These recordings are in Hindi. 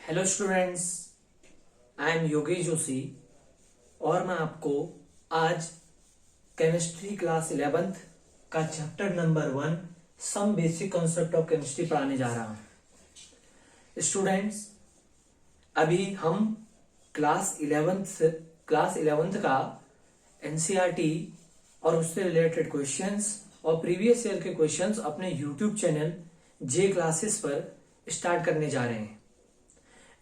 Hello students, I am Yogesh Joshi और मैं आपको आज केमिस्ट्री क्लास 11th का chapter number 1 some basic concept of chemistry पढ़ाने जा रहा हूं। स्टूडेंट्स, अभी हम क्लास 11th का एनसीईआरटी और उससे रिलेटेड क्वेश्चंस और प्रीवियस ईयर के क्वेश्चंस अपने यूट्यूब चैनल जे क्लासेस पर स्टार्ट करने जा रहे हैं।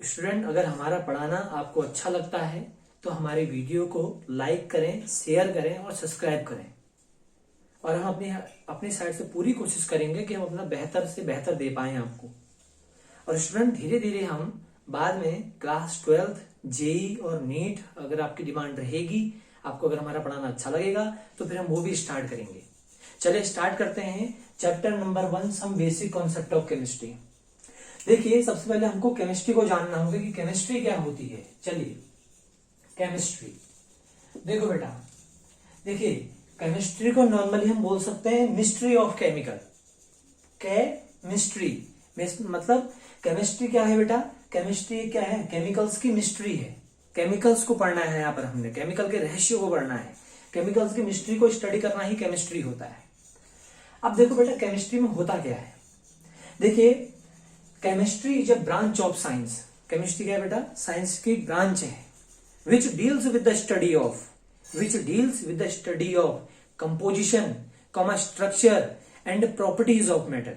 स्टूडेंट, अगर हमारा पढ़ाना आपको अच्छा लगता है तो हमारे वीडियो को लाइक करें, शेयर करें और सब्सक्राइब करें। और हम अपनी साइड से पूरी कोशिश करेंगे कि हम अपना बेहतर से बेहतर दे पाएं आपको। और स्टूडेंट, धीरे धीरे हम बाद में क्लास 12th जेई और नीट अगर आपकी डिमांड रहेगी, आपको अगर हमारा पढ़ाना अच्छा लगेगा तो फिर हम वो भी स्टार्ट करेंगे। चलिए स्टार्ट करते हैं chapter number 1 some basic concept of chemistry. देखिए, सबसे पहले हमको केमिस्ट्री को जानना होगा कि केमिस्ट्री क्या होती है। चलिए, केमिस्ट्री देखो बेटा, देखिए केमिस्ट्री को नॉर्मली हम बोल सकते हैं मिस्ट्री ऑफ केमिकल। केमिस्ट्री मतलब केमिस्ट्री क्या है बेटा? केमिस्ट्री क्या है? केमिकल्स की मिस्ट्री है। केमिकल्स को पढ़ना है, यहाँ पर हमने केमिकल के रहस्य को पढ़ना है। केमिकल्स की मिस्ट्री को स्टडी करना ही केमिस्ट्री होता है। अब देखो बेटा, केमिस्ट्री में होता क्या है। देखिए, chemistry is a branch of science. Chemistry क्या है बेटा? साइंस की ब्रांच है which deals with the study of composition, structure and properties of matter.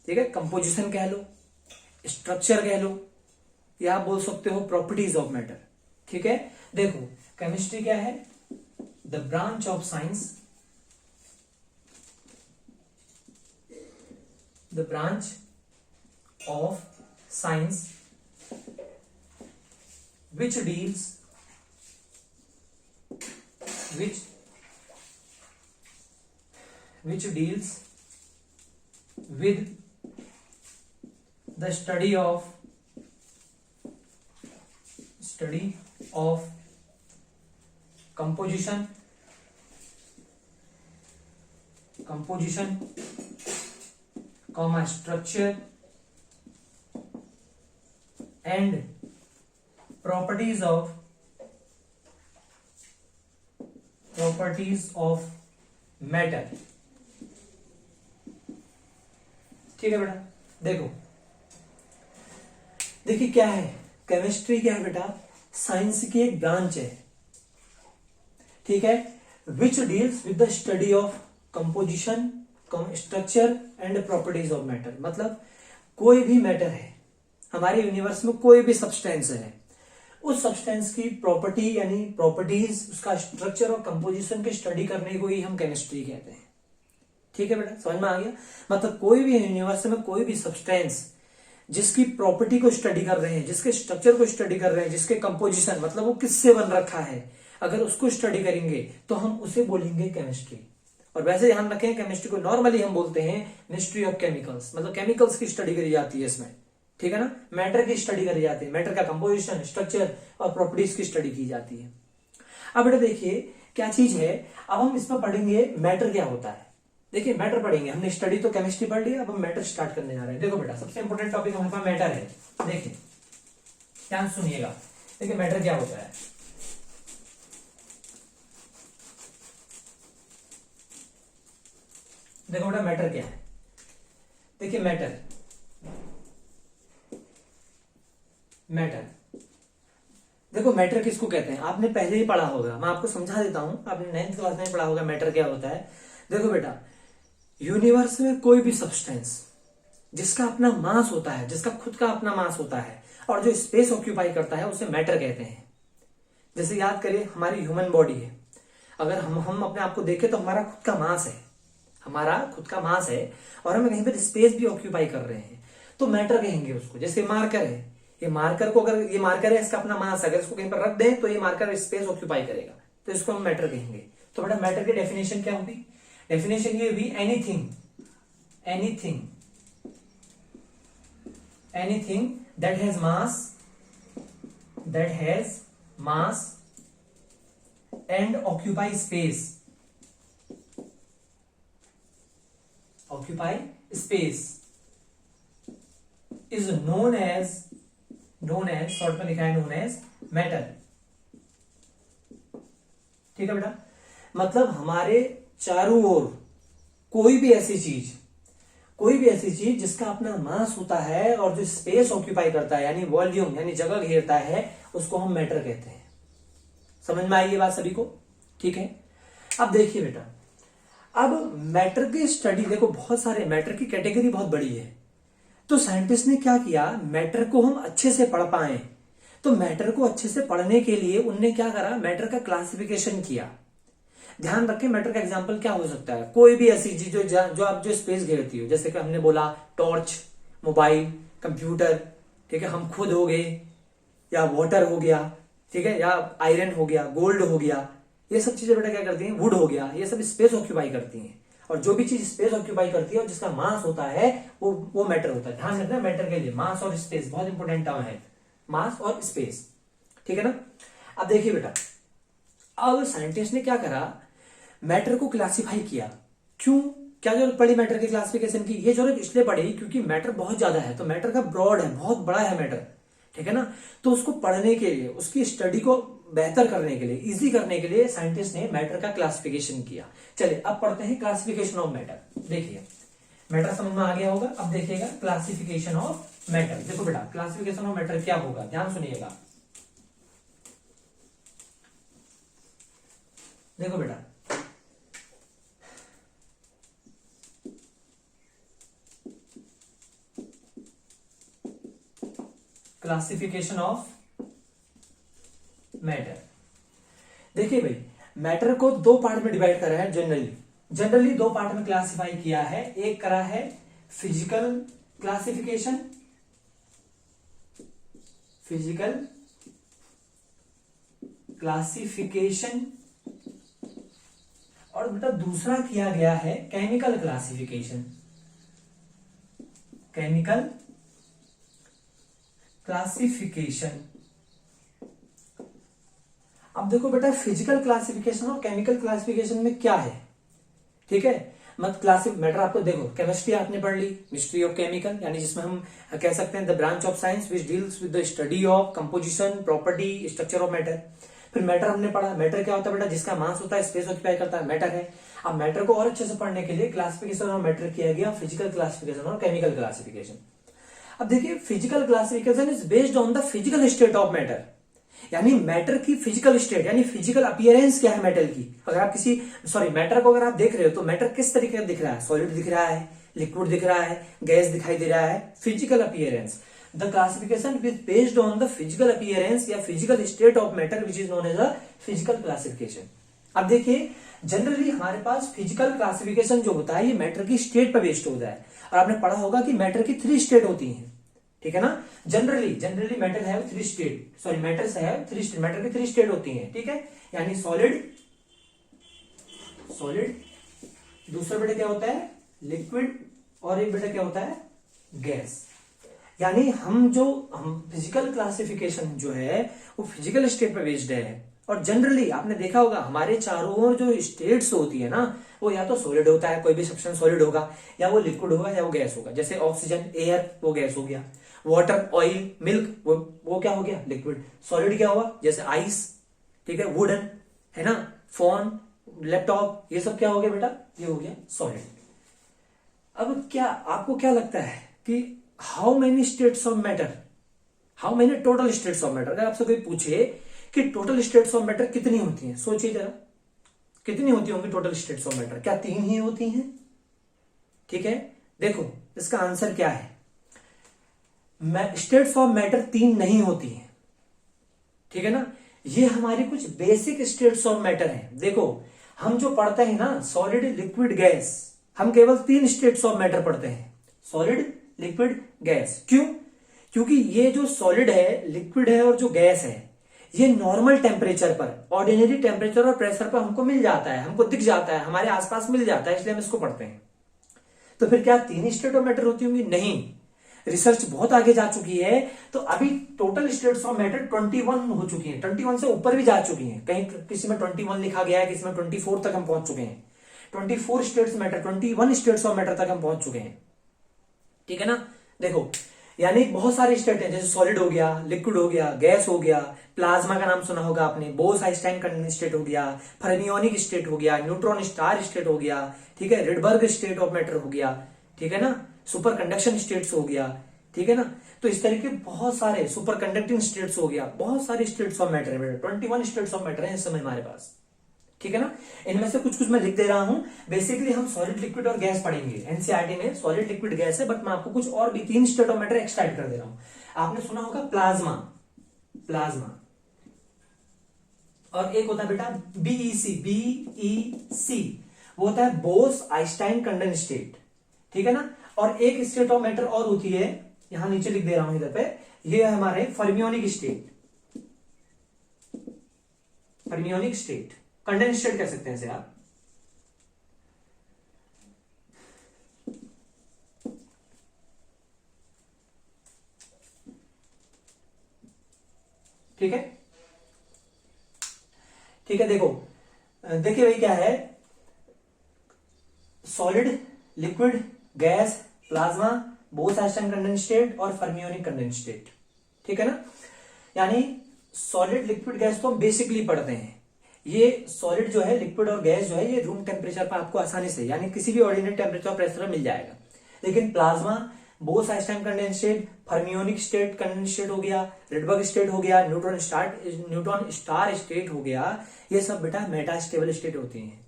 ठीक है, कंपोजिशन कह लो, स्ट्रक्चर कह लो, या आप बोल सकते हो प्रॉपर्टीज ऑफ मैटर। ठीक है, देखो केमिस्ट्री क्या है? The branch of science, the branch of science which deals with the study of composition, structure and properties of matter। ठीक है बेटा, देखिए क्या है केमिस्ट्री? क्या है बेटा? साइंस की एक ब्रांच है, ठीक है, which deals with the study of composition, structure and properties of matter. मतलब कोई भी मैटर है हमारे यूनिवर्स में, कोई भी सब्सटेंस है, उस सब्सटेंस की प्रॉपर्टी यानी प्रॉपर्टीज, उसका स्ट्रक्चर और कंपोजिशन की स्टडी करने को ही हम केमिस्ट्री कहते हैं। ठीक है बेटा, समझ में आ गया? मतलब कोई भी यूनिवर्स में कोई भी सब्सटेंस जिसकी प्रॉपर्टी को स्टडी कर रहे हैं, जिसके स्ट्रक्चर को स्टडी कर रहे हैं, जिसके कंपोजिशन मतलब वो किससे बन रखा है, अगर उसको स्टडी करेंगे तो हम उसे बोलेंगे केमिस्ट्री। और वैसे ध्यान रखें, केमिस्ट्री को नॉर्मली हम बोलते हैं मिस्ट्री ऑफ केमिकल्स। मतलब केमिकल्स की स्टडी करी जाती है इसमें, ठीक है ना। मैटर की स्टडी करी जाती है, मैटर का कंपोजिशन, स्ट्रक्चर और प्रॉपर्टीज की स्टडी की जाती है। अब बेटा देखिए क्या चीज है, अब हम इसमें पढ़ेंगे मैटर क्या होता है। देखिए मैटर पढ़ेंगे, हमने स्टडी तो केमिस्ट्री पढ़ लिया, अब हम मैटर स्टार्ट करने जा रहे हैं। देखो बेटा, सबसे इंपॉर्टेंट टॉपिक हमारे पास मैटर है। देखिए ध्यान सुनिएगा, देखिए मैटर क्या होता है। देखो बेटा मैटर क्या है। देखिए मैटर देखो मैटर किसको कहते हैं आपने पहले ही पढ़ा होगा, मैं आपको समझा देता हूं। आपने 9th क्लास में पढ़ा होगा मैटर क्या होता है। देखो बेटा, यूनिवर्स में कोई भी सब्सटेंस जिसका अपना मास होता है, जिसका खुद का अपना मास होता है और जो स्पेस ऑक्यूपाई करता है, उसे मैटर कहते हैं। जैसे याद करिए, हमारी ह्यूमन बॉडी है, अगर हम अपने आप को देखें तो हमारा खुद का मास है, और हम कहीं पर स्पेस भी ऑक्यूपाई कर रहे हैं तो मैटर कहेंगे उसको। जैसे मार्कर है, ये मार्कर को, अगर ये मार्कर है, इसका अपना मास है, अगर इसको कहीं पर रख दें तो ये मार्कर स्पेस ऑक्यूपाई करेगा, तो इसको हम मैटर कहेंगे। तो बेटा मैटर की डेफिनेशन क्या होगी? डेफिनेशन ये होगी anything that has mass and occupy space is known as known as, short में लिखा है नोन एज मैटर। ठीक है बेटा, मतलब हमारे चारों ओर कोई भी ऐसी चीज जिसका अपना मास होता है और जो स्पेस ऑक्यूपाई करता है यानी वॉल्यूम यानी जगह घेरता है, उसको हम मैटर कहते हैं। समझ में आई ये बात सभी को? ठीक है। अब देखिए बेटा, अब मैटर की स्टडी देखो, बहुत सारे मैटर की कैटेगरी बहुत बड़ी है। तो साइंटिस्ट ने क्या किया, मैटर को हम अच्छे से पढ़ पाए, तो मैटर को अच्छे से पढ़ने के लिए उनने क्या करा, मैटर का क्लासिफिकेशन किया। ध्यान रखें, मैटर का एग्जांपल क्या हो सकता है, कोई भी ऐसी चीज जो आप जो स्पेस घेरती हो, जैसे कि हमने बोला टॉर्च, मोबाइल, कंप्यूटर, ठीक है, हम खुद हो गए, या वाटर हो गया, ठीक है, या आयरन हो गया, गोल्ड हो गया, ये सब चीजें बेटा क्या करती हैं, वुड हो गया, ये सब स्पेस ऑक्यूपाई करती हैं। और जो भी चीज स्पेस ऑक्यूपाई करती है और जिसका मास होता है वो मैटर होता है। ध्यान रखना, मैटर के लिए मास और स्पेस बहुत इंपॉर्टेंट टर्म है, मास और स्पेस। ठीक है ना। अब देखिए बेटा, अब साइंटिस्ट ने क्या करा, मैटर को क्लासिफाई किया। क्यों, क्या जरूरत पड़ी मैटर के क्लासिफिकेशन की? ये जरूरत इसलिए पड़ी क्योंकि मैटर बहुत ज्यादा है, तो मैटर का ब्रॉड है, बहुत बड़ा है मैटर, ठीक है ना। तो उसको पढ़ने के लिए, उसकी स्टडी को बेहतर करने के लिए, इजी करने के लिए साइंटिस्ट ने मैटर का क्लासिफिकेशन किया। चलिए अब पढ़ते हैं क्लासिफिकेशन ऑफ मैटर। देखिए मैटर समझ में आ गया होगा, अब देखिएगा क्लासिफिकेशन ऑफ मैटर। देखो बेटा, क्लासिफिकेशन ऑफ मैटर क्या होगा, ध्यान सुनिएगा। देखो बेटा, क्लासिफिकेशन ऑफ मैटर। देखिए भाई, मैटर को दो पार्ट में डिवाइड करा है जनरली दो पार्ट में क्लासिफाई किया है। एक करा है फिजिकल क्लासिफिकेशन, और बेटा दूसरा किया गया है केमिकल क्लासिफिकेशन। अब देखो बेटा, फिजिकल क्लासिफिकेशन और केमिकल क्लासिफिकेशन में क्या है, ठीक है। मत क्लासिक मैटर आपको देखो, केमिस्ट्री आपने पढ़ ली, हिस्ट्री ऑफ केमिकल, यानी जिसमें हम कह सकते हैं the branch of science which deals with the study of composition, property, structure of matter. फिर मैटर हमने पढ़ा, मैटर क्या होता है बेटा, जिसका मास होता है, स्पेस ऑक्यूपाई करता है, मैटर है। अब मैटर को और अच्छे से पढ़ने के लिए क्लासिफिकेशन ऑफ मैटर किया गया, फिजिकल क्लासिफिकेशन और केमिकल क्लासिफिकेशन। अब देखिए, physical classification is based on the physical state of matter, यानी मैटर की फिजिकल स्टेट, यानी फिजिकल अपीयरेंस क्या है मैटर की। अगर आप मैटर को अगर आप देख रहे हो तो मैटर किस तरीके का दिख रहा है, सॉलिड दिख रहा है, लिक्विड दिख रहा है, गैस दिखाई दे रहा है, physical appearance. The classification is based on the physical appearance या physical state of matter which is known as a physical classification. अब देखिए, जनरली हमारे पास फिजिकल क्लासिफिकेशन जो होता है ये मैटर की स्टेट पर बेस्ड होता है, और आपने पढ़ा होगा कि मैटर की 3 स्टेट होती हैं, ठीक है ना। जनरली मैटर है 3 स्टेट, मैटर है 3 स्टेट, मैटर की 3 स्टेट होती हैं, ठीक है। यानी सॉलिड, दूसरा बेटा क्या होता है, लिक्विड, और एक बेटा क्या होता है, गैस। यानी हम फिजिकल क्लासिफिकेशन जो है वो फिजिकल स्टेट पे बेस्ड है। और जनरली आपने देखा होगा हमारे चारों ओर जो स्टेट्स होती है ना, वो या तो सॉलिड होता है, कोई भी सब्सटेंस सॉलिड होगा, या वो लिक्विड होगा, या वो गैस होगा। जैसे ऑक्सीजन, एयर, वो गैस हो गया, वाटर, ऑयल, मिल्क, वो क्या हो गया, लिक्विड। सॉलिड क्या हुआ, जैसे आइस, ठीक है, वुडन, है ना, फोन, लैपटॉप, ये सब क्या हो गया बेटा, ये हो गया सॉलिड। अब क्या आपको क्या लगता है कि how many states of matter, how many total states of matter, अगर आपसे कोई पूछे कि टोटल स्टेट्स ऑफ मैटर कितनी होती हैं, सोचिए जरा, कितनी होती होंगी टोटल स्टेट्स ऑफ मैटर? क्या 3 ही होती हैं? ठीक है, देखो इसका आंसर क्या है, स्टेट्स ऑफ मैटर 3 नहीं होती हैं, ठीक है ना। ये हमारी कुछ बेसिक स्टेट्स ऑफ मैटर हैं। देखो हम जो पढ़ते हैं ना, सॉलिड, लिक्विड, गैस, हम केवल 3 स्टेट्स ऑफ मैटर पढ़ते हैं, सॉलिड, लिक्विड, गैस। क्यों? क्योंकि ये जो सॉलिड है, लिक्विड है और जो गैस है, ये नॉर्मल टेम्परेचर पर, ऑर्डिनरी टेम्परेचर और प्रेशर पर हमको मिल जाता है, हमको दिख जाता है, हमारे आसपास मिल जाता है, इसलिए हम इसको पढ़ते हैं। तो फिर क्या 3 स्टेट ऑफ मैटर होती होंगी? नहीं, रिसर्च बहुत आगे जा चुकी है, तो अभी टोटल स्टेट्स ऑफ मैटर 21 हो चुकी हैं, 21 से ऊपर भी जा चुकी हैं। कहीं किसी में 21 लिखा गया है, किसी में 24 तक हम पहुंच चुके हैं। 24 states matter, 21 states of matter तक हम पहुंच चुके हैं, ठीक है ना। देखो यानी बहुत सारे स्टेट हैं, जैसे सॉलिड हो गया, लिक्विड हो गया, गैस हो गया, प्लाज्मा का नाम सुना होगा आपने, बोस-आइंस्टाइन कंडेंस्ड स्टेट हो गया, फर्मियोनिक स्टेट हो गया, न्यूट्रॉन स्टार स्टेट हो गया, ठीक है, रिडबर्ग स्टेट ऑफ मैटर हो गया, ठीक है ना, सुपर कंडक्शन स्टेट्स हो गया, ठीक है ना। तो इस तरीके बहुत सारे सुपर कंडक्टिंग स्टेट्स हो गया, बहुत सारे स्टेट्स ऑफ मैटर है, 21 स्टेट्स ऑफ मैटर है इस समय हमारे पास, ठीक है ना। इनमें से कुछ कुछ मैं लिख दे रहा हूं। बेसिकली हम सॉलिड, लिक्विड और गैस पढ़ेंगे एनसीईआरटी में, सॉलिड, लिक्विड, गैस है, बट मैं आपको कुछ और भी 3 state of matter extra add कर दे रहा हूं। आपने सुना होगा प्लाज्मा, प्लाज्मा, और एक होता है बेटा बीईसी, बीईसी वो होता है बोस आइंस्टाइन कंडेंस्ड स्टेट, ठीक है ना। और एक स्टेट ऑफ मैटर और होती है, यहां नीचे लिख दे रहा हूं इधर पे, ये है हमारे फर्मियोनिक state, fermionic state, condensed state कह सकते हैं इसे आप। ठीक है, ठीक है। देखो, देखिए भाई क्या है, solid, liquid, gas, plasma, Bose Einstein condensed state और फर्मियोनिक कंडेंस्ड स्टेट, ठीक है ना। यानी सॉलिड, लिक्विड, गैस तो हम बेसिकली पढ़ते हैं। ये सॉलिड जो है, लिक्विड और गैस जो है, ये रूम टेम्परेचर पर आपको आसानी से, यानी किसी भी ऑर्डिनरी टेम्परेचर प्रेशर में मिल जाएगा। लेकिन plasma, Bose Einstein condensed state, fermionic state condensed state हो गया, रिडबर्ग स्टेट हो गया, न्यूट्रॉन स्टार स्टेट हो गया, ये सब बेटा मेटास्टेबल स्टेट होती हैं,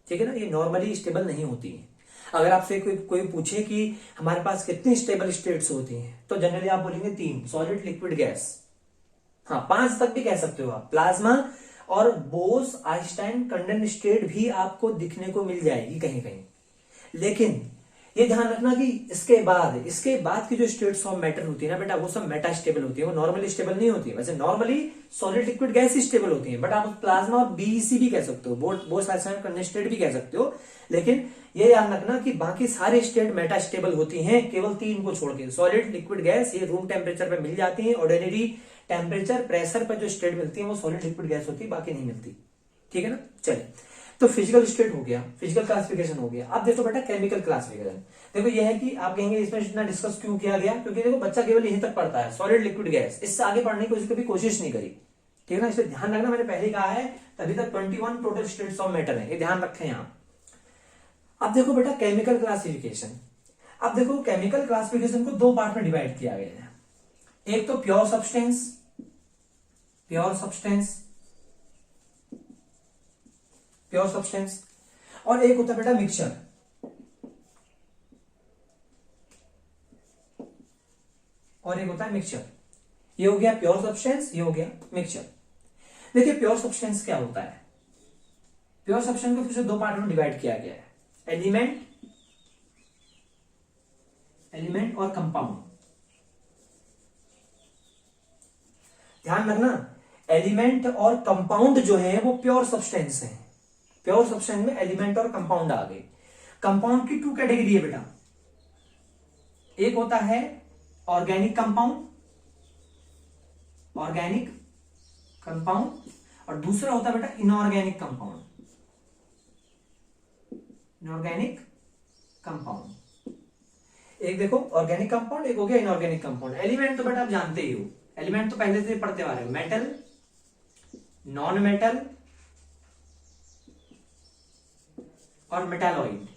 ठीक है ना। ये नॉर्मली स्टेबल नहीं होती है। अगर आपसे कोई पूछे कि हमारे पास कितनी स्टेबल स्टेट्स होती हैं, तो जनरली आप बोलेंगे 3, सॉलिड, लिक्विड, गैस। हाँ, 5 तक भी कह सकते हो आप। प्लाज्मा और बोस आइंस्टाइन कंडेंस्ड स्टेट भी आपको दिखने को मिल जाएगी कहीं कहीं, लेकिन ये ध्यान रखना कि इसके बाद की जो स्टेट्स ऑफ मैटर होती है ना बेटा, वो सब मेटास्टेबल होती है, वो नॉर्मली स्टेबल नहीं होती है। वैसे नॉर्मली सॉलिड, लिक्विड, गैस ही स्टेबल होती है, बट आप प्लाज्मा और बीईसी भी कह सकते हो, बोस आइंस्टाइन कंडेंस्ड स्टेट भी कह सकते हो। लेकिन ये याद रखना कि बाकी सारे स्टेट मेटास्टेबल होती हैं, केवल 3 को छोड़ के, सॉलिड, लिक्विड, गैस, ये रूम टेम्परेचर पर मिल जाती है। ऑर्डिनरी टेम्परेचर प्रेशर पर जो स्टेट मिलती है वो सॉलिड, लिक्विड, गैस होती है, बाकी नहीं मिलती, ठीक है ना। चलिए, तो फिजिकल स्टेट हो गया, फिजिकल क्लासिफिकेशन हो गया। अब देखो बेटा केमिकल क्लासिफिकेशन। देखो ये है कि आप कहेंगे इसमें इतना डिस्कस क्यों किया गया, क्योंकि देखो बच्चा केवल यहीं तक पढ़ता है, सॉलिड, लिक्विड, गैस, इससे आगे पढ़ने की कभी कोशिश नहीं करी, ठीक है ना। इसलिए ध्यान रखना, मैंने पहले कहा है तभी तक 21 टोटल स्टेट्स ऑफ मैटर है, ये ध्यान रखें आप। अब देखो बेटा केमिकल क्लासिफिकेशन। अब देखो केमिकल क्लासिफिकेशन को 2 पार्ट में डिवाइड किया गया है। एक तो pure substance, pure substance, pure substance, और एक होता है बेटा मिक्सचर, और एक होता है मिक्सचर। ये हो गया प्योर सब्सटेंस, ये हो गया मिक्सचर। देखिए प्योर सब्सटेंस क्या होता है। प्योर सब्सटेंस को फिर से 2 पार्ट में डिवाइड किया गया है, एलिमेंट, एलिमेंट और कंपाउंड। ध्यान रखना, एलिमेंट और कंपाउंड जो है वो प्योर सब्सटेंस है। प्योर सब्सटेंस में एलिमेंट और कंपाउंड आ गए। कंपाउंड की 2 कैटेगरी है बेटा, एक होता है ऑर्गेनिक कंपाउंड, ऑर्गेनिक कंपाउंड, और दूसरा होता है बेटा इनऑर्गेनिक कंपाउंड, इनऑर्गेनिक कंपाउंड। एक देखो ऑर्गेनिक कंपाउंड, एक हो गया इनऑर्गेनिक कंपाउंड। एलिमेंट तो बेटा आप जानते ही हो, एलिमेंट तो पहले से पढ़ते आ रहे हो, मेटल, नॉन मेटल और मेटालॉइड।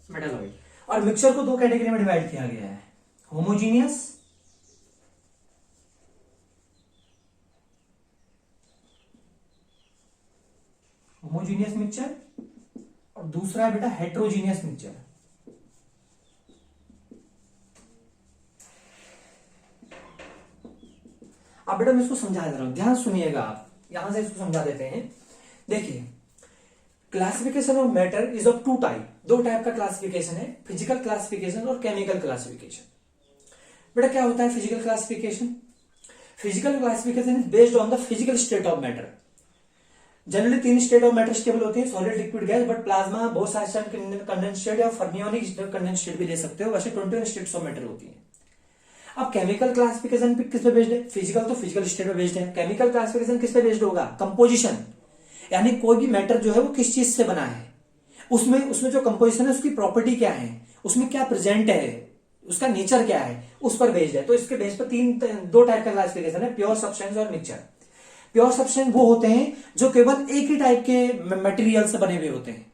मेटालॉइड। और मिक्सचर को 2 कैटेगरी में डिवाइड किया गया है, होमोजीनियस, होमोजीनियस मिक्सचर, और दूसरा है बेटा हेट्रोजीनियस मिक्सचर। अब बेटा मैं इसको समझा दे रहा हूं, ध्यान सुनिएगा आप, यहां से इसको समझा देते हैं। देखिए classification of matter is of 2 type, 2 type का क्लासिफिकेशन है, फिजिकल क्लासिफिकेशन और केमिकल क्लासिफिकेशन। बेटा क्या होता है physical classification. Physical classification is based on the physical state of matter. Generally 3 state of matter stable होती है, solid, liquid, gas, but plasma, Bose Einstein condensed state या फर्मियोनिक कंडेंस्ड स्टेट भी ले सकते हो। वैसे 21 स्टेट्स ऑफ मैटर होती है। अब केमिकल क्लासिफिकेशन पे किस पे बेस्ड है, फिजिकल तो फिजिकल स्टेट पे बेस्ड है, केमिकल क्लासिफिकेशन किस पे बेस्ड होगा, कंपोजिशन, यानी कोई भी मैटर जो है वो किस चीज से बना है। उसमें उसमें जो कंपोजिशन है उसकी प्रॉपर्टी क्या है, उसमें क्या प्रेजेंट है, उसका नेचर क्या है, उस पर बेस्ड है। तो इसके बेस पर दो टाइप का क्लासिफिकेशन है, प्योर सब्सटेंस और मिक्सचर। प्योर सब्सटेंस वो होते हैं जो केवल एक ही टाइप के मटेरियल से बने हुए होते हैं,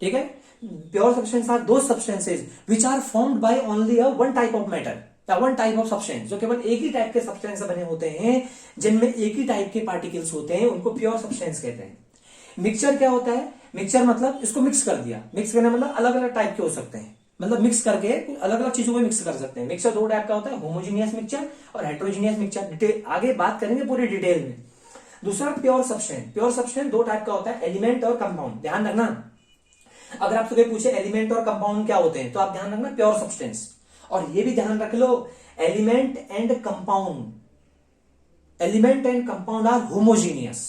ठीक है। Pure substance are those substances which are formed by only one type of matter या वन टाइप ऑफ सब्सटेंस, जो केवल एक ही टाइप के सब्सटेंस से बने होते हैं, जिनमें एक ही टाइप के पार्टिकल्स होते हैं, उनको प्योर सब्सटेंस कहते हैं। मिक्सचर क्या होता है, मिक्सचर मतलब इसको मिक्स कर दिया, मिक्स करना मतलब अलग अलग टाइप के हो सकते हैं, मतलब मिक्स करके अलग अलग चीजों को मिक्स कर सकते हैं। मिक्सचर दो टाइप का होता है, होमोजीनियस मिक्सचर और हेट्रोजीनियस मिक्सचर। आगे बात करेंगे पूरी डिटेल में। दूसरा प्योर सब्सटेंस, प्योर सब्सटेंस दो टाइप का होता है, एलिमेंट और कंपाउंड। ध्यान रखना, अगर आपसे कोई पूछे एलिमेंट और कंपाउंड क्या होते हैं, तो आप ध्यान रखना प्योर सब्सटेंस। और ये भी ध्यान रख लो, element and compound, element and compound are homogeneous.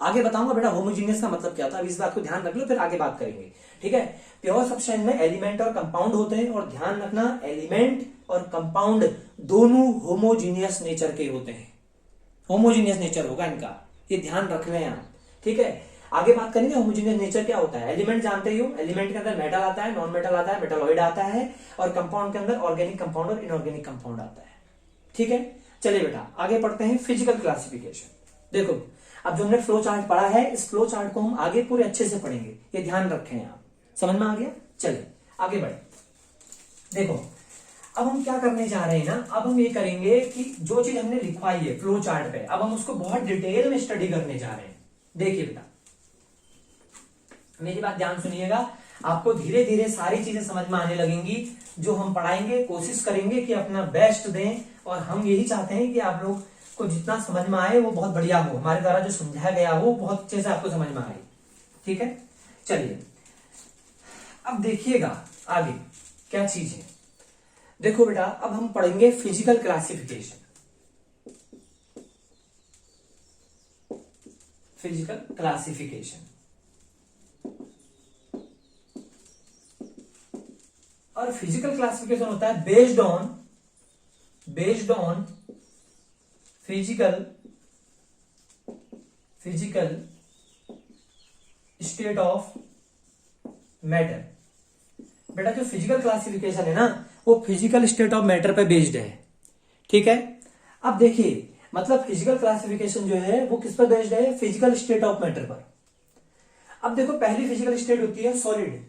आगे बताऊंगा बेटा होमोजीनियस का मतलब क्या था, अब इस बात को ध्यान रख लो, फिर आगे बात करेंगे, ठीक है। प्योर सब्सटेंस में एलिमेंट और कंपाउंड होते हैं, और ध्यान रखना एलिमेंट और कंपाउंड दोनों होमोजीनियस नेचर के होते हैं, होमोजीनियस नेचर होगा इनका, ये ध्यान रख लें आप, ठीक है। आगे बात करेंगे होमोजीनियस नेचर क्या होता है। एलिमेंट जानते ही हो, एलिमेंट के अंदर मेटल आता है, नॉन मेटल आता है, मेटलॉइड आता है, और कंपाउंड के अंदर ऑर्गेनिक कंपाउंड और इनऑर्गेनिक कंपाउंड आता है, ठीक है। चलिए बेटा आगे पढ़ते हैं फिजिकल क्लासिफिकेशन। देखो अब जो हमने फ्लो चार्ट पढ़ा है, इस फ्लो चार्ट को हम आगे पूरे अच्छे से पढ़ेंगे, ये ध्यान रखें आप, समझ में आ गया। चलिए आगे बढ़े। देखो अब हम क्या करने जा रहे हैं ना, अब हम ये करेंगे कि जो चीज हमने लिखवाई है फ्लो चार्ट पे, अब हम उसको बहुत डिटेल में स्टडी करने जा रहे हैं। देखिए बेटा मेरी बात ध्यान सुनिएगा, आपको धीरे धीरे सारी चीजें समझ में आने लगेंगी। जो हम पढ़ाएंगे कोशिश करेंगे कि अपना बेस्ट दें, और हम यही चाहते हैं कि आप लोग को जितना समझ में आए वो बहुत बढ़िया हो, हमारे द्वारा जो समझाया गया हो बहुत अच्छे से आपको समझ में आए, ठीक है। चलिए अब देखिएगा आगे क्या चीज है। देखो बेटा अब हम पढ़ेंगे फिजिकल क्लासिफिकेशन, फिजिकल क्लासिफिकेशन। और फिजिकल क्लासिफिकेशन होता है based on physical state of matter. बेटा जो फिजिकल क्लासिफिकेशन है ना, वो फिजिकल स्टेट ऑफ मैटर पे बेस्ड है, ठीक है। अब देखिए मतलब फिजिकल क्लासिफिकेशन जो है वो किस पर बेस्ड है, फिजिकल स्टेट ऑफ मैटर पर। अब देखो पहली फिजिकल स्टेट होती है सॉलिड।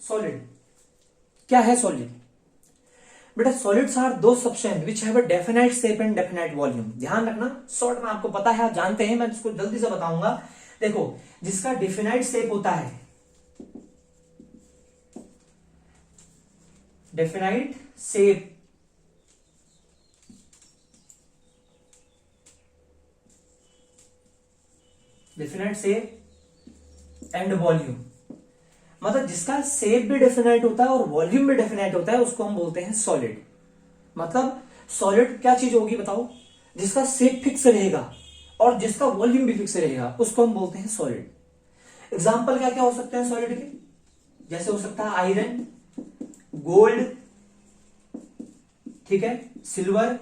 सॉलिड क्या है सॉलिड? बेटा सॉलिड्स आर दो substance which have a definite shape and definite volume. ध्यान रखना, शॉर्ट में आपको पता है, आप जानते हैं, मैं इसको जल्दी से बताऊंगा। देखो जिसका डेफिनाइट शेप होता है, डेफिनाइट शेप एंड वॉल्यूम, मतलब जिसका शेप भी डेफिनाइट होता है और वॉल्यूम भी डेफिनाइट होता है, उसको हम बोलते हैं सॉलिड। मतलब सॉलिड क्या चीज होगी बताओ, जिसका शेप फिक्स रहेगा और जिसका वॉल्यूम भी फिक्स रहेगा, उसको हम बोलते हैं सॉलिड। एग्जाम्पल क्या क्या हो सकते हैं सॉलिड के, जैसे हो सकता है आयरन, गोल्ड, ठीक है, सिल्वर,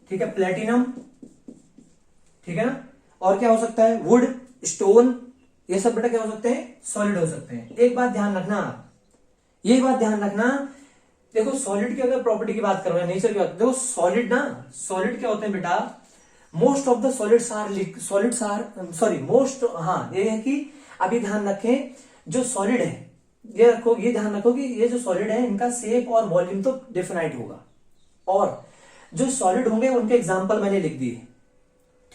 ठीक है, प्लेटिनम, ठीक है ना, और क्या हो सकता है वुड, स्टोन, ये सब बेटा क्या हो सकते हैं, सॉलिड हो सकते हैं। एक बात ध्यान रखना आप, ये बात ध्यान रखना, देखो सॉलिड की अगर प्रॉपर्टी की बात करो, नेचर की बात, देखो सॉलिड ना, सॉलिड क्या होते हैं बेटा, most of the solids are sorry most, हाँ ये है कि अभी ध्यान रखें जो सॉलिड है, ये रखो, ये ध्यान रखो कि ये जो सॉलिड है इनका शेप और वॉल्यूम तो डिफिनाइट होगा, और जो सॉलिड होंगे उनके एग्जाम्पल मैंने लिख दिए,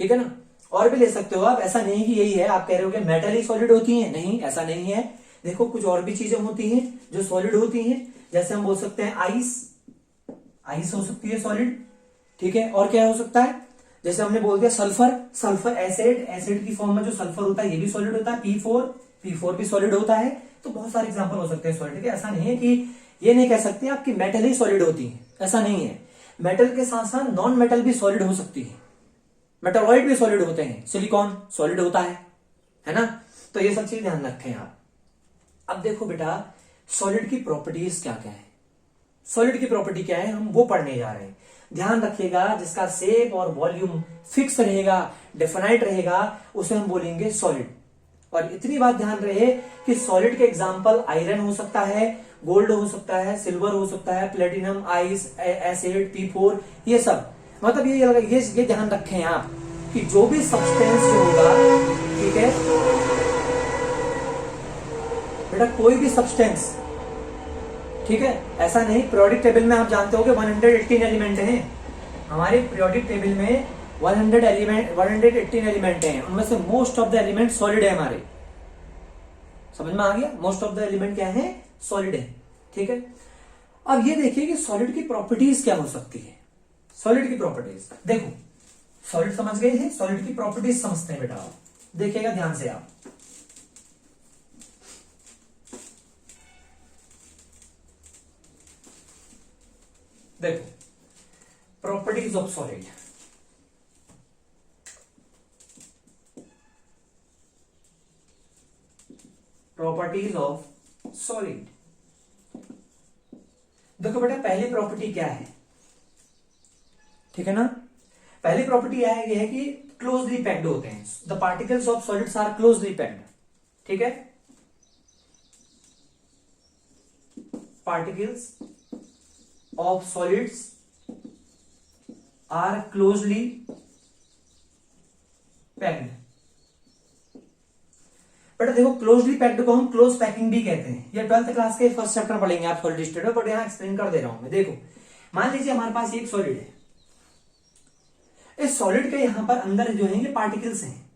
ठीक है ना। और भी ले सकते हो आप, ऐसा नहीं कि यही है, आप कह रहे हो कि मेटल ही सॉलिड होती है, नहीं ऐसा नहीं है। देखो कुछ और भी चीजें होती हैं जो सॉलिड होती हैं, जैसे हम बोल सकते हैं आइस, आइस हो सकती है सॉलिड, ठीक है। और क्या हो सकता है, जैसे हमने बोल दिया सल्फर, सल्फर एसिड, एसिड की फॉर्म में जो सल्फर होता है ये भी सॉलिड होता है, P4 भी सॉलिड होता है। तो बहुत सारे एग्जाम्पल हो सकते हैं सॉलिड के, ऐसा नहीं है कि ये नहीं कह सकते आप कि मेटल ही सॉलिड होती है, ऐसा नहीं है। मेटल के साथ साथ नॉन मेटल भी सॉलिड हो सकती है, मेटलॉइड भी सॉलिड होते हैं, सिलिकॉन सॉलिड होता है ना। तो ये सब चीज ध्यान रखें आप। अब देखो बेटा सॉलिड की प्रॉपर्टीज क्या क्या है, सॉलिड की प्रॉपर्टी क्या है हम वो पढ़ने जा रहे हैं। ध्यान रखिएगा, जिसका शेप और वॉल्यूम फिक्स रहेगा, डेफिनाइट रहेगा, उसे हम बोलेंगे सॉलिड। और इतनी बात ध्यान रहे कि सॉलिड के एग्जाम्पल आयरन हो सकता है, गोल्ड हो सकता है, सिल्वर हो सकता है, प्लेटिनम, आइस, एसिड, P4, ये सब। मतलब ये ध्यान रखें आप कि जो भी सब्सटेंस जो होगा, ठीक है बेटा, कोई भी सब्सटेंस, ठीक है, ऐसा नहीं, पीरियोडिक टेबल में आप जानते हो कि 118 एलिमेंट हैं हमारे पीरियोडिक टेबल में, 118 एलिमेंट हैं, उनमें से most of the element solid है हमारे। समझ में आ गया? मोस्ट ऑफ द एलिमेंट क्या है? सॉलिड है। ठीक है, अब ये देखिए कि सॉलिड की प्रॉपर्टीज क्या हो सकती है। सॉलिड की प्रॉपर्टीज देखो, सॉलिड समझ गए हैं, सॉलिड की प्रॉपर्टीज समझते हैं बेटा। आप देखिएगा ध्यान से आप, देखो properties of solid. Properties of solid, देखो बेटा पहली प्रॉपर्टी क्या है, ठीक है ना। पहली प्रॉपर्टी यह है कि क्लोजली पैक्ड होते हैं, the particles of solids are closely packed. ठीक है, particles of solids are closely packed. बेटा देखो क्लोजली पैक्ड को हम क्लोज पैकिंग भी कहते हैं, ये 12th क्लास के फर्स्ट चैप्टर पढ़ेंगे आप सॉलिड स्टेट में, बट यहां एक्सप्लेन कर दे रहा हूं मैं। देखो मान लीजिए हमारे पास एक सॉलिड है, इस सॉलिड के यहां पर अंदर जो है ये पार्टिकल्स हैं,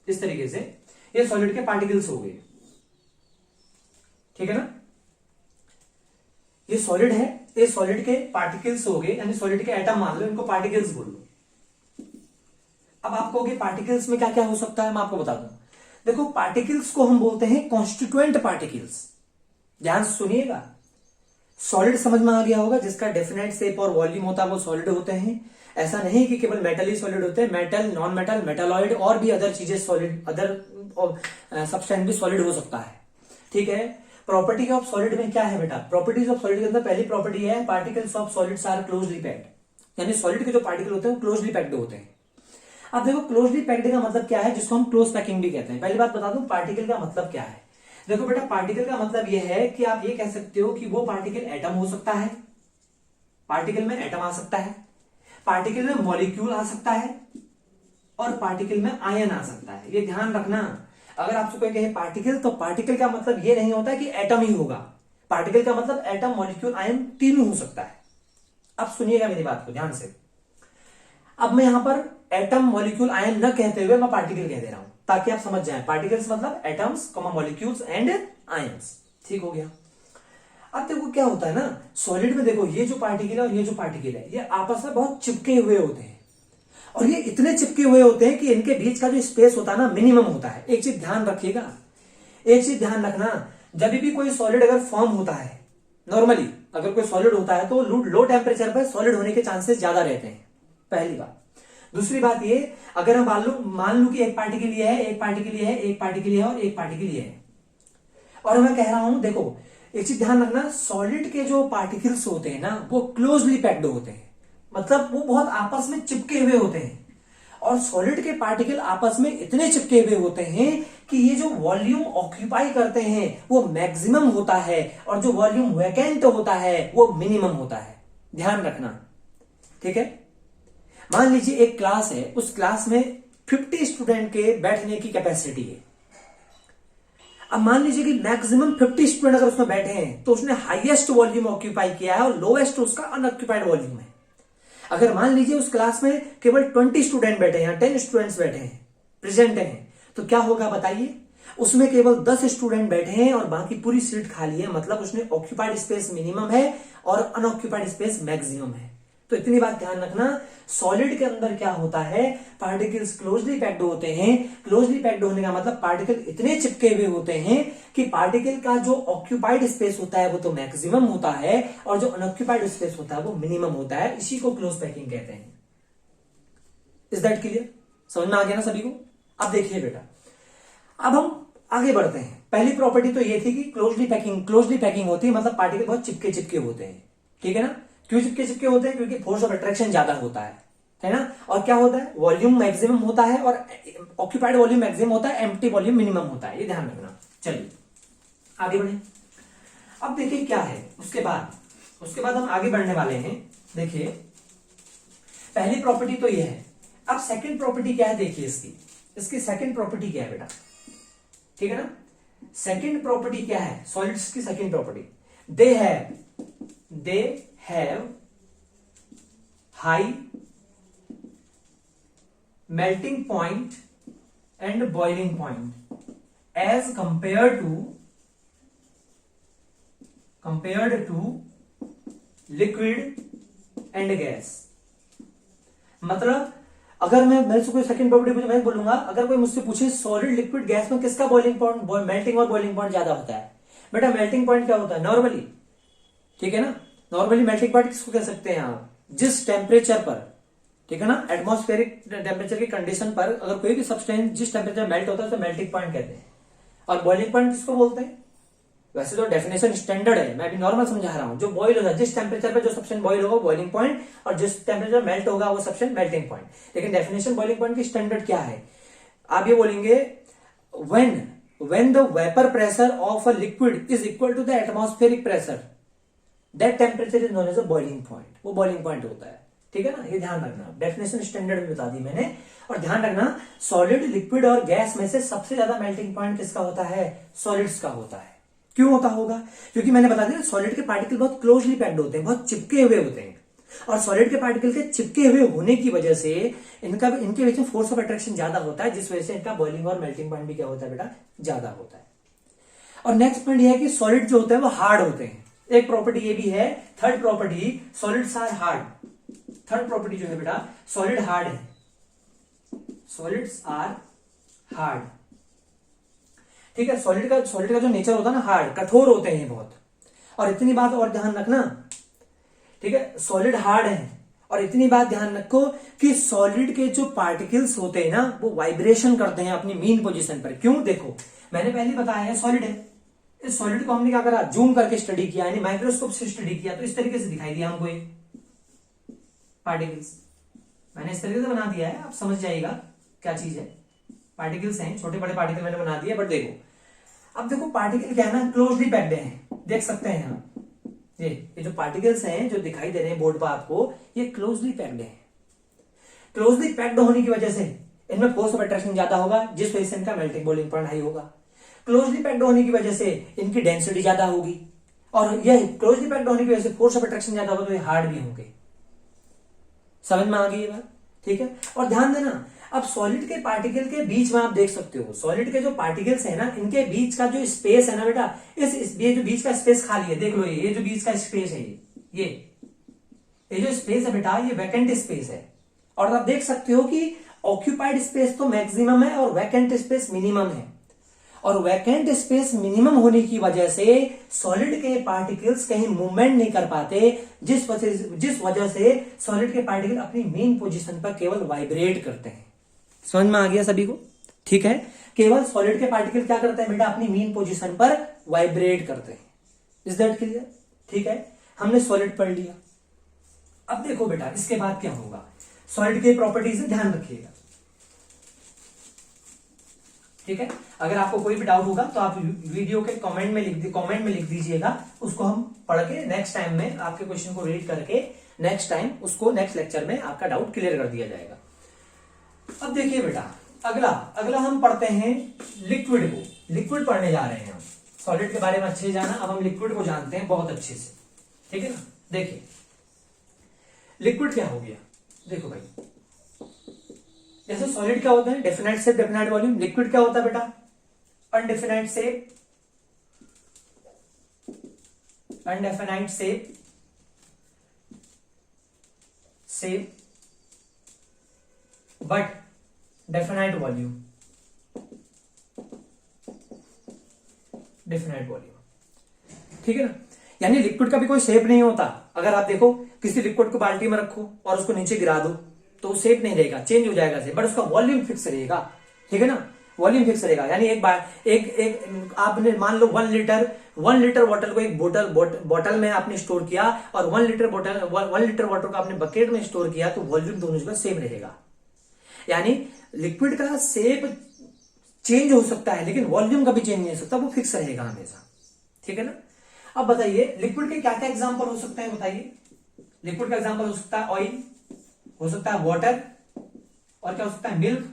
इस तरीके से ये सॉलिड के पार्टिकल्स हो गए। ठीक है ना, ये सॉलिड है, ये सॉलिड के पार्टिकल्स हो गए, यानी सॉलिड के एटम मान लो, इनको पार्टिकल्स बोल लो। अब आप कहोगे पार्टिकल्स में क्या क्या हो सकता है, मैं आपको बता दूं। देखो पार्टिकल्स को हम बोलते हैं कॉन्स्टिट्यूएंट पार्टिकल्स। ध्यान से सुनिएगा, सॉलिड समझ में आ गया होगा, जिसका डेफिनेट शेप और वॉल्यूम होता है वो सॉलिड होते हैं। ऐसा नहीं कि केवल मेटल ही सॉलिड होते हैं, मेटल, नॉन मेटल, मेटालॉइड और भी अदर चीजें सॉलिड, अदर सब्सटेंस भी सॉलिड हो सकता है। ठीक है, प्रॉपर्टी ऑफ सॉलिड में क्या है बेटा, प्रॉपर्टीज ऑफ सॉलिड के अंदर पहली प्रॉपर्टी है particles of solids are closely packed, यानी सॉलिड के जो पार्टिकल होते हैं वो क्लोजली पैक्ड होते हैं। अब देखो क्लोजली पैक्ड का मतलब क्या है, जिसको हम क्लोज पैकिंग भी कहते हैं। पहली बात बता दूं पार्टिकल का मतलब क्या है। देखो बेटा पार्टिकल का मतलब यह है कि आप ये कह सकते हो कि वो पार्टिकल एटम हो सकता है, पार्टिकल में एटम आ सकता है, पार्टिकल में मॉलिक्यूल आ सकता है, और पार्टिकल में आयन आ सकता है। ये ध्यान रखना, अगर आपसे कोई कहे पार्टिकल, तो पार्टिकल का मतलब ये नहीं होता कि एटम ही होगा, पार्टिकल का मतलब एटम, मॉलिक्यूल, आयन तीनों हो सकता है। अब सुनिएगा मेरी बात को ध्यान से। अब मैं यहां पर एटम, मॉलिक्यूल, आयन न कहते हुए मैं पार्टिकल कह दे रहा हूं, ताकि आप समझ जाएं। पार्टिकल्स मतलब एटम्स, मॉलिक्यूल्स एंड आयंस। ठीक हो गया। अब देखो क्या होता है ना, सॉलिड में देखो ये जो पार्टिकल है और ये जो पार्टिकल है, ये आपस में बहुत चिपके हुए होते हैं, और ये इतने चिपके हुए होते हैं कि इनके बीच का जो स्पेस होता है ना मिनिमम होता है। एक चीज ध्यान रखिएगा, एक चीज ध्यान रखना, जब भी कोई सॉलिड अगर फॉर्म होता है, नॉर्मली अगर कोई सॉलिड होता है तो लो टेम्परेचर पर सॉलिड होने के चांसेस ज्यादा रहते हैं, पहली बात। दूसरी बात ये, अगर हम मान लू कि एक पार्टिकल ये है, एक पार्टिकल ये है, एक पार्टिकल ये है और एक पार्टिकल ये है, और मैं कह रहा हूं देखो एक चीज ध्यान रखना, सॉलिड के जो पार्टिकल्स होते हैं ना वो क्लोजली पैक्ड होते हैं, मतलब वो बहुत आपस में चिपके हुए होते हैं, और सॉलिड के पार्टिकल आपस में इतने चिपके हुए होते हैं कि ये जो वॉल्यूम ऑक्यूपाई करते हैं वो मैक्सिमम होता है, और जो वॉल्यूम वैकेंट होता है वो मिनिमम होता है। ध्यान रखना, ठीक है। मान लीजिए एक क्लास है, उस क्लास में 50 स्टूडेंट के बैठने की कैपेसिटी है। अब मान लीजिए कि मैक्सिमम 50 स्टूडेंट अगर उसमें बैठे हैं तो उसने हाईएस्ट वॉल्यूम ऑक्यूपाई किया है और लोएस्ट उसका अनऑक्यूपाइड वॉल्यूम है। अगर मान लीजिए उस क्लास में केवल 20 स्टूडेंट बैठे हैं, 10 स्टूडेंट्स बैठे हैं, प्रेजेंट हैं, तो क्या होगा बताइए, उसमें केवल 10 स्टूडेंट बैठे हैं और बाकी पूरी सीट खाली है, मतलब उसमें ऑक्यूपाइड स्पेस मिनिमम है और अनऑक्यूपाइड स्पेस मैक्सिमम है। तो इतनी बात ध्यान रखना, सॉलिड के अंदर क्या होता है, पार्टिकल्स क्लोजली पैक्ड होते हैं। क्लोजली पैक्ड होने का मतलब पार्टिकल इतने चिपके हुए होते हैं कि पार्टिकल का जो ऑक्यूपाइड स्पेस होता है वो तो मैक्सिमम होता है और जो अनऑक्यूपाइड स्पेस होता है वो मिनिमम होता है। इसी को क्लोज पैकिंग कहते हैं। Is that clear? समझ में आ गया ना सभी को? अब देखिए बेटा, अब हम आगे बढ़ते हैं। पहली प्रॉपर्टी तो ये थी कि क्लोजली पैकिंग होती है, मतलब पार्टिकल बहुत चिपके चिपके होते हैं। ठीक है ना? क्यों चिपके चिपके होते हैं? क्योंकि फोर्स ऑफ अट्रैक्शन ज्यादा होता है। है ना। और क्या होता है, वॉल्यूम मैक्सिमम होता है और ऑक्यूपाइड वॉल्यूम मैक्सिमम होता है, एम्प्टी वॉल्यूम मिनिमम होता है, ये ध्यान रखना। चलिए आगे बढ़े। अब देखिए क्या है उसके बाद हम आगे बढ़ने वाले हैं। देखिए पहली प्रॉपर्टी तो ये है। अब सेकंड प्रॉपर्टी क्या है, देखिए इसकी सेकंड प्रॉपर्टी क्या है बेटा, ठीक है ना। सेकंड प्रॉपर्टी क्या है सॉलिड्स की, second property, they have high melting point and boiling point as compared to liquid and gas. मतलब अगर मैं मेरे से कोई सेकंड प्रॉपर्टी पूछे, मैं बोलूंगा, अगर कोई मुझसे पूछे सॉलिड लिक्विड गैस में किसका बॉइलिंग पॉइंट, मेल्टिंग और बॉइलिंग पॉइंट ज्यादा होता है, बेटा मेल्टिंग पॉइंट क्या होता है नॉर्मली, ठीक है ना। नॉर्मली मेल्टिंग पॉइंट किसको कह सकते हैं आप, जिस टेम्परेचर पर, ठीक है ना, एटमॉस्फेरिक टेम्परेचर की कंडीशन पर अगर कोई भी सब्सटेंस जिस टेम्परेचर मेल्ट होता है तो मेल्टिंग पॉइंट कहते हैं। और बॉइलिंग पॉइंट किसको बोलते हैं, वैसे तो डेफिनेशन स्टैंडर्ड है, मैं अभी नॉर्मल समझा रहा हूं, जो बॉईल होगा, जिस टेम्परेचर पे जो सब्सटेंस बॉईल होगा बॉइलिंग पॉइंट, और जिस टेम्परेचर मेल्ट होगा वो सब्सटेंस मेल्टिंग पॉइंट। लेकिन डेफिनेशन बॉइलिंग पॉइंट की स्टैंडर्ड क्या है, आप ये बोलेंगे when the vapour pressure of a liquid is equal to the atmospheric pressure, that temperature is known as a boiling point, वो बॉइलिंग पॉइंट होता है, ठीक है ना। ये ध्यान रखना, डेफिनेशन स्टैंडर्ड भी बता दी मैंने। और ध्यान रखना सॉलिड, लिक्विड और गैस में से सबसे ज्यादा मेल्टिंग पॉइंट किसका होता है, सॉलिड्स का होता है। क्यों होता होगा, क्योंकि मैंने बता दिया सॉलिड के पार्टिकल बहुत क्लोजली पैक्ड होते हैं, बहुत चिपके हुए होते हैं, और सॉलिड के पार्टिकल के चिपके हुए होने की वजह से इनके बीच में फोर्स ऑफ अट्रैक्शन ज्यादा होता है, जिस वजह से इनका बॉइलिंग और मेल्टिंग पॉइंट भी क्या होता है बेटा, ज्यादा होता है। और नेक्स्ट पॉइंट यह है कि सॉलिड जो होते हैं वो हार्ड होते हैं। एक प्रॉपर्टी ये भी है, third property, solids are hard. Third property जो है बेटा, सॉलिड हार्ड है, सॉलिड्स आर हार्ड, ठीक है। सॉलिड का जो नेचर होता है ना, हार्ड, कठोर होते हैं बहुत। और इतनी बात और ध्यान रखना, ठीक है, सॉलिड हार्ड है, और इतनी बात ध्यान रखो कि सॉलिड के जो पार्टिकल्स होते हैं ना वो वाइब्रेशन करते हैं अपनी मीन पोजीशन पर। क्यों, देखो मैंने पहले बताया है सॉलिड है, इस सॉलिड को हमने क्या करा, जूम करके स्टडी किया, यानी माइक्रोस्कोप से स्टडी किया, तो इस तरीके से दिखाई दिया हमको ये पार्टिकल्स। मैंने इस तरीके से बना दिया है, आप समझ जाइएगा क्या चीज है। पार्टिकल्स हैं, छोटे बड़े पार्टिकल मैंने बना दिए, बट देखो अब देखो पार्टिकल क्या है ना, क्लोजली पैक्ड हैं, देख सकते हैं आप, ये जो पार्टिकल्स हैं जो दिखाई दे रहे हैं बोर्ड पर आपको, ये क्लोजली पैक्ड हैं। क्लोजली पैक्ड होने की वजह से इनमें फोर्स ऑफ अट्रैक्शन ज्यादा होगा, जिस वजह से इनका मेल्टिंग बॉइलिंग पॉइंट हाई होगा। क्लोजली पैक्ड होने की वजह से इनकी डेंसिटी ज्यादा होगी, और यह क्लोजली पैक्ड होने की वजह से फोर्स ऑफ अट्रैक्शन ज्यादा होगा, तो ये हार्ड भी होंगे। समझ में आ गई ये बात, ठीक है। और ध्यान देना, अब सॉलिड के पार्टिकल के बीच में आप देख सकते हो, सॉलिड के जो पार्टिकल्स है ना, इनके बीच का जो स्पेस है ना बेटा, ये जो बीच का स्पेस खाली है, देख लो ये जो बीच का स्पेस है, ये जो स्पेस है बेटा, ये वैकेंट स्पेस है। और आप देख सकते हो कि ऑक्यूपाइड स्पेस तो मैक्सिमम है और वैकेंट स्पेस मिनिमम है। और वैकेंट स्पेस मिनिमम होने की वजह से सॉलिड के पार्टिकल्स कहीं मूवमेंट नहीं कर पाते, जिस वजह से सॉलिड के पार्टिकल अपनी मेन पोजीशन पर केवल वाइब्रेट करते हैं। समझ में आ गया सभी को, ठीक है। केवल सॉलिड के पार्टिकल क्या करते हैं बेटा, अपनी मेन पोजीशन पर वाइब्रेट करते हैं। इज दैट क्लियर, ठीक है। हमने सॉलिड पढ़ लिया। अब देखो बेटा इसके बाद क्या होगा, सॉलिड के प्रॉपर्टीज ध्यान रखिएगा, ठीक है। अगर आपको कोई भी डाउट होगा तो आप वीडियो के कमेंट में लिख दीजिएगा, उसको हम पढ़ के नेक्स्ट टाइम में आपके क्वेश्चन को रीड करके नेक्स्ट टाइम उसको नेक्स्ट लेक्चर में आपका डाउट क्लियर कर दिया जाएगा। अब देखिए बेटा अगला हम पढ़ते हैं लिक्विड को। लिक्विड पढ़ने जा रहे हैं हम, सॉलिड के बारे में अच्छे से जाना, अब हम लिक्विड को जानते हैं बहुत अच्छे से, ठीक है ना। देखिए लिक्विड क्या हो गया, देखो भाई, जैसे सॉलिड क्या होता है, definite shape definite volume. Liquid क्या होता है बेटा, undefinite shape undefinite shape but definite volume, definite volume, ठीक है ना। यानी लिक्विड का भी कोई शेप नहीं होता। अगर आप देखो किसी लिक्विड को बाल्टी में रखो और उसको नीचे गिरा दो तो शेप नहीं रहेगा, चेंज हो जाएगा शेप, बट उसका वॉल्यूम फिक्स रहेगा, ठीक है ना। वॉल्यूम फिक्स रहेगा। यानी एक बार एक आपने मान लो 1 लीटर बॉटल को एक बॉटल में आपने स्टोर किया और 1 लीटर वाटर को आपने बकेट में स्टोर किया, तो वॉल्यूम दोनों जगह सेम रहेगा। यानी लिक्विड का शेप चेंज हो सकता है लेकिन वॉल्यूम कभी चेंज नहीं हो सकता, वो फिक्स रहेगा हमेशा। ठीक है ना। अब बताइए लिक्विड के क्या क्या एग्जांपल हो सकते हैं, बताइए। लिक्विड का एग्जांपल हो सकता है ऑयल, हो सकता है वाटर, और क्या हो सकता है मिल्क,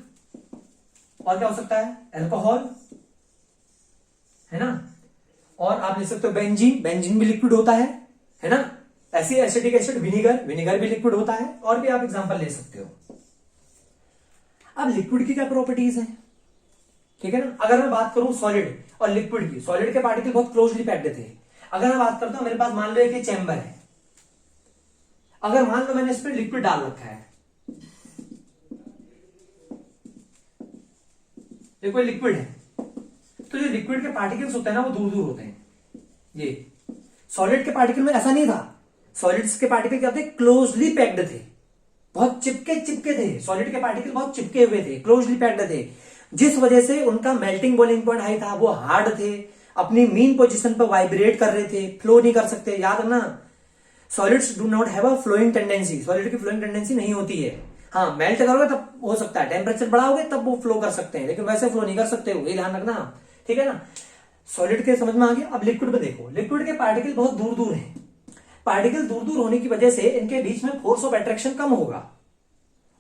और क्या हो सकता है अल्कोहल, है ना। और आप ले सकते हो बेंजीन भी लिक्विड होता है ना। ऐसी एसिटिक एसिड, विनेगर भी लिक्विड होता है, और भी आप एग्जांपल ले सकते हो। अब लिक्विड की क्या प्रॉपर्टीज है, ठीक है ना। अगर मैं बात करूं सॉलिड और लिक्विड की, सॉलिड के पार्टिकल बहुत क्लोजली पैक्ड थे। अगर मैं बात करता हूं, मेरे पास मान लो एक चैम्बर है, अगर मान लो मैंने इस पर लिक्विड डाल रखा है, ये कोई लिक्विड है, तो जो लिक्विड के पार्टिकल्स होते हैं ना वो दूर दूर होते हैं। ये सॉलिड के पार्टिकल में ऐसा नहीं था। सॉलिड्स के पार्टिकल क्या थे, क्लोजली पैक्ड थे, बहुत चिपके थे। सॉलिड के पार्टिकल बहुत चिपके हुए थे, क्लोजली पैक्ड थे, जिस वजह से उनका मेल्टिंग बॉइलिंग पॉइंट हाई था, वो हार्ड थे, अपनी मीन पोजीशन पर वाइब्रेट कर रहे थे, फ्लो नहीं कर सकते। याद रखना, solids do not have a flowing tendency, solid की फ्लोइंग टेंडेंसी नहीं होती है। हाँ, मेल्ट करोगे तब हो सकता है, टेम्परेचर बढ़ाओगे तब वो फ्लो कर सकते हैं, लेकिन वैसे फ्लो नहीं कर सकते हो, ये ध्यान रखना। ठीक है ना। सॉलिड के समझ में आ गया। अब लिक्विड में देखो, लिक्विड के पार्टिकल बहुत दूर दूर हैं। पार्टिकल दूर दूर होने की वजह से इनके बीच में फोर्स ऑफ अट्रैक्शन कम होगा,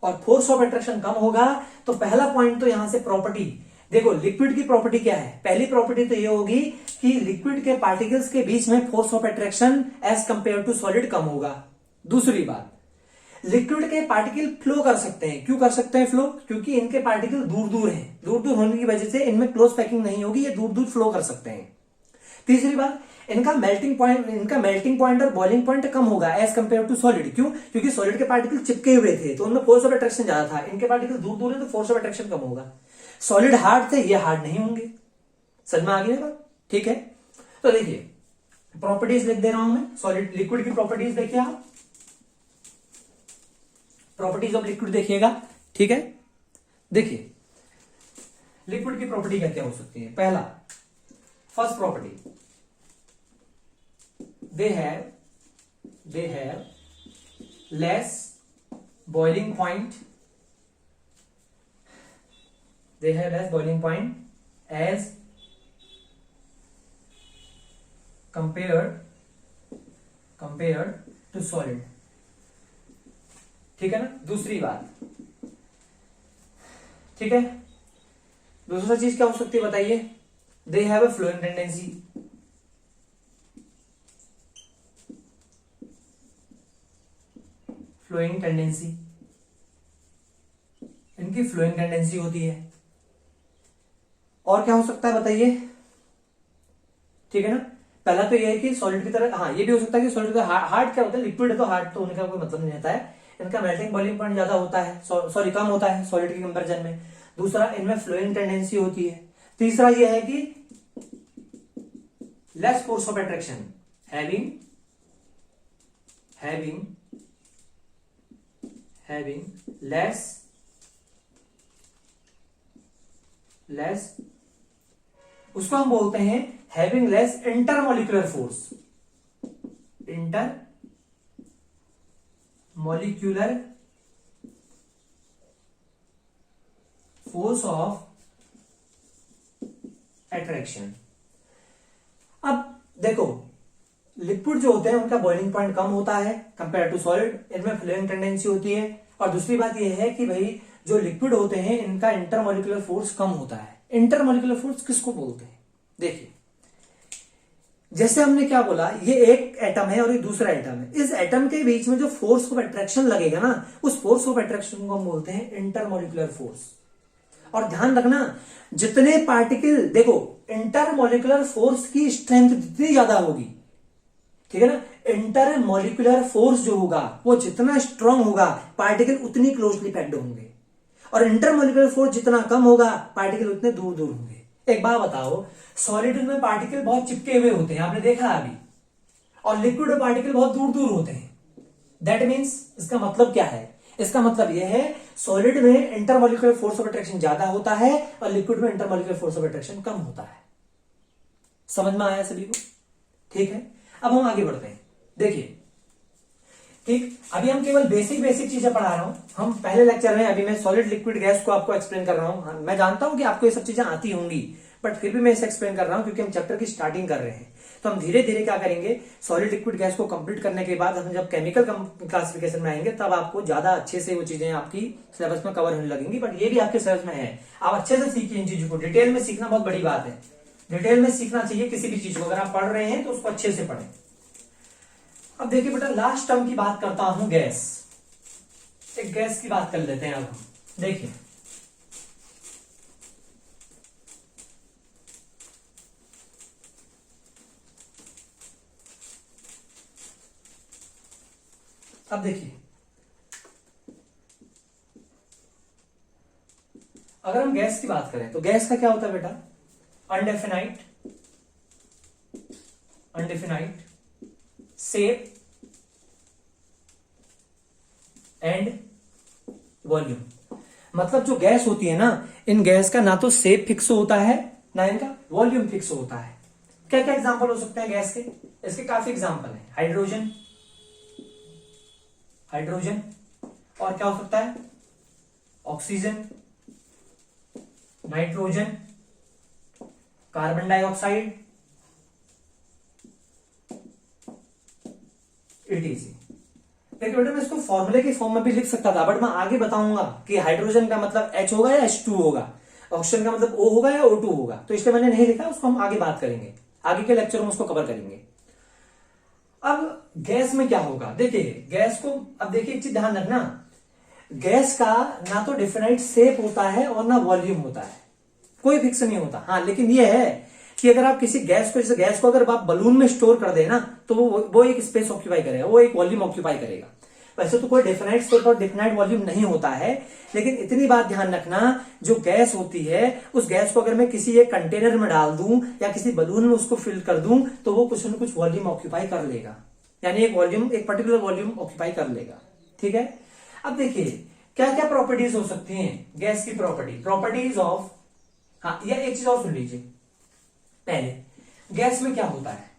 और फोर्स ऑफ अट्रैक्शन कम होगा तो पहला पॉइंट तो यहां से प्रॉपर्टी देखो, लिक्विड की प्रॉपर्टी क्या है। पहली प्रॉपर्टी तो ये होगी कि लिक्विड के पार्टिकल्स के बीच में force of attraction as compare to solid कम होगा। दूसरी बात, लिक्विड के पार्टिकल फ्लो कर सकते हैं। क्यों कर सकते हैं फ्लो, क्योंकि इनके पार्टिकल दूर दूर हैं, दूर दूर होने की वजह से इनमें क्लोज पैकिंग नहीं होगी, ये दूर दूर फ्लो कर सकते हैं। तीसरी बात, इनका मेल्टिंग पॉइंट और बॉइलिंग पॉइंट कम होगा एज कंपेयर टू सॉलिड। क्यों, क्योंकि सॉलिड के पार्टिकल चिपके हुए थे तो उनमें फोर्स ऑफ अट्रैक्शन ज्यादा था, इनके पार्टिकल दूर दूर है तो फोर्स ऑफ अट्रैक्शन कम होगा। सॉलिड हार्ड थे, ये हार्ड नहीं होंगे। समझ में आ गई बात, ठीक है। तो देखिए प्रॉपर्टीज लिख दे रहा हूं मैं, सॉलिड लिक्विड की प्रॉपर्टीज देखिए आप, प्रॉपर्टीज ऑफ लिक्विड देखिएगा, ठीक है। देखिए लिक्विड की प्रॉपर्टी क्या क्या हो सकती है। पहला, first property, they have less boiling point, they have less boiling point as compared to solid। ठीक है ना। दूसरी बात, ठीक है, दूसरा चीज क्या हो सकती है बताइए, they have a flowing tendency, flowing tendency, इनकी फ्लोइंग टेंडेंसी होती है। और क्या हो सकता है बताइए, ठीक है ना। पहला तो ये है कि सॉलिड की तरह, हाँ ये भी हो सकता है कि सॉलिड का हार्ड क्या होता है, लिक्विड है तो हार्ड तो होने का कोई मतलब नहीं रहता है, इनका मेल्टिंग बॉइलिंग पॉइंट ज्यादा होता है, सॉरी कम होता है सॉलिड के कंपेरिजन में। दूसरा, इनमें फ्लोइंग टेंडेंसी होती है। तीसरा ये है कि less force of attraction, having less उसको हम बोलते हैं having less intermolecular force of attraction. अब देखो लिक्विड जो होते हैं उनका बॉइलिंग पॉइंट कम होता है कंपेयर टू सॉलिड, इनमें फ्लोइंग टेंडेंसी होती है। और दूसरी बात यह है कि भाई जो लिक्विड होते हैं इनका इंटरमोलिकुलर फोर्स कम होता है। इंटरमोलिकुलर फोर्स किसको बोलते हैं, देखिए जैसे हमने क्या बोला, ये एक एटम है और ये दूसरा एटम है, इस एटम के बीच में जो फोर्स ऑफ अट्रैक्शन लगेगा ना, उस फोर्स ऑफ अट्रैक्शन को हम बोलते हैं इंटरमोलिकुलर फोर्स। और ध्यान रखना, जितने पार्टिकल, देखो इंटरमोलिकुलर फोर्स की स्ट्रेंथ जितनी ज्यादा होगी, ठीक है ना, इंटरमोलिकुलर फोर्स जो होगा वो जितना स्ट्रांग होगा पार्टिकल उतनी क्लोजली पैक्ड होंगे, और इंटरमोलिकुलर फोर्स जितना कम होगा पार्टिकल उतने दूर दूर होंगे। एक बात बताओ, सॉलिड में पार्टिकल बहुत चिपके हुए होते हैं, आपने देखा अभी, और लिक्विड में पार्टिकल बहुत दूर दूर होते हैं। दैट मीन्स इसका मतलब क्या है, इसका मतलब यह है सॉलिड में इंटरमॉलिक्यूलर फोर्स ऑफ अट्रैक्शन ज्यादा होता है और लिक्विड में इंटरमॉलिक्यूलर फोर्स ऑफ अट्रैक्शन कम होता है। समझ में आया सभी को? ठीक है, अब हम आगे बढ़ते हैं। देखिए, ठीक, अभी हम केवल बेसिक बेसिक चीजें पढ़ा रहा हूं। हम पहले लेक्चर में, अभी मैं सॉलिड लिक्विड गैस को आपको एक्सप्लेन कर रहा हूं। मैं जानता हूं कि आपको ये सब चीजें आती होंगी, बट फिर भी मैं इसे एक्सप्लेन कर रहा हूं क्योंकि हम चैप्टर की स्टार्टिंग कर रहे हैं। तो हम धीरे धीरे क्या करेंगे, सॉलिड लिक्विड गैस को कंप्लीट करने के बाद हम जब केमिकल क्लासिफिकेशन में आएंगे तब आपको ज्यादा अच्छे से वो चीजें आपकी सिलेबस में कवर होने लगेंगी। बट ये भी आपके सिलेबस में है, आप अच्छे से सीखिए इन चीजों को। डिटेल में सीखना बहुत बड़ी बात है, डिटेल में सीखना चाहिए किसी भी चीज को। अगर आप पढ़ रहे हैं तो उसको अच्छे से पढ़ें। अब देखिए बेटा, लास्ट टर्म की बात करता हूं, गैस। एक गैस की बात कर लेते हैं अब हम। देखिए, अब देखिए, अगर हम गैस की बात करें तो गैस का क्या होता है बेटा? अनडेफिनाइट, अनडेफिनाइट शेप एंड वॉल्यूम। मतलब जो गैस होती है ना, इन गैस का ना तो शेप फिक्स होता है ना इनका वॉल्यूम फिक्स होता है। क्या क्या एग्जांपल हो सकते हैं गैस के? इसके काफी एग्जांपल हैं। हाइड्रोजन, हाइड्रोजन, और क्या हो सकता है? Oxygen, nitrogen, carbon dioxide, etc.. देखिए बेटा, मैं इसको फॉर्मूले के फॉर्म में भी लिख सकता था, बट मैं आगे बताऊंगा कि हाइड्रोजन का मतलब H होगा या H2 होगा, ऑक्सीजन का मतलब O होगा या O2 होगा, तो इसलिए मैंने नहीं लिखा। उसको हम आगे बात करेंगे, आगे के लेक्चर में उसको कवर करेंगे। अब गैस में क्या होगा? देखिए, गैस को, अब देखिए एक चीज ध्यान रखना, गैस का ना तो डिफिनाइट शेप होता है और ना वॉल्यूम होता है, कोई फिक्स नहीं होता। हाँ, लेकिन ये है कि अगर आप किसी गैस को, जैसे गैस को अगर आप बलून में स्टोर कर देना तो वो एक स्पेस ऑक्यूपाई करेगा, वो एक वॉल्यूम ऑक्यूपाई करेगा। वैसे तो कोई डेफिनाइट शेप और डेफिनाइट वॉल्यूम नहीं होता है, लेकिन इतनी बात ध्यान रखना, जो गैस होती है उस गैस को अगर मैं किसी एक कंटेनर में डाल दूं या किसी बलून में उसको फिल कर दूं तो वो कुछ न कुछ वॉल्यूम ऑक्यूपाई कर लेगा, यानी एक वॉल्यूम, एक पर्टिकुलर वॉल्यूम ऑक्यूपाई कर लेगा। ठीक है, अब देखिए क्या क्या प्रॉपर्टीज हो सकती हैं गैस की। प्रॉपर्टीज ऑफ, हाँ, या एक चीज और सुन लीजिए पहले, गैस में क्या होता है?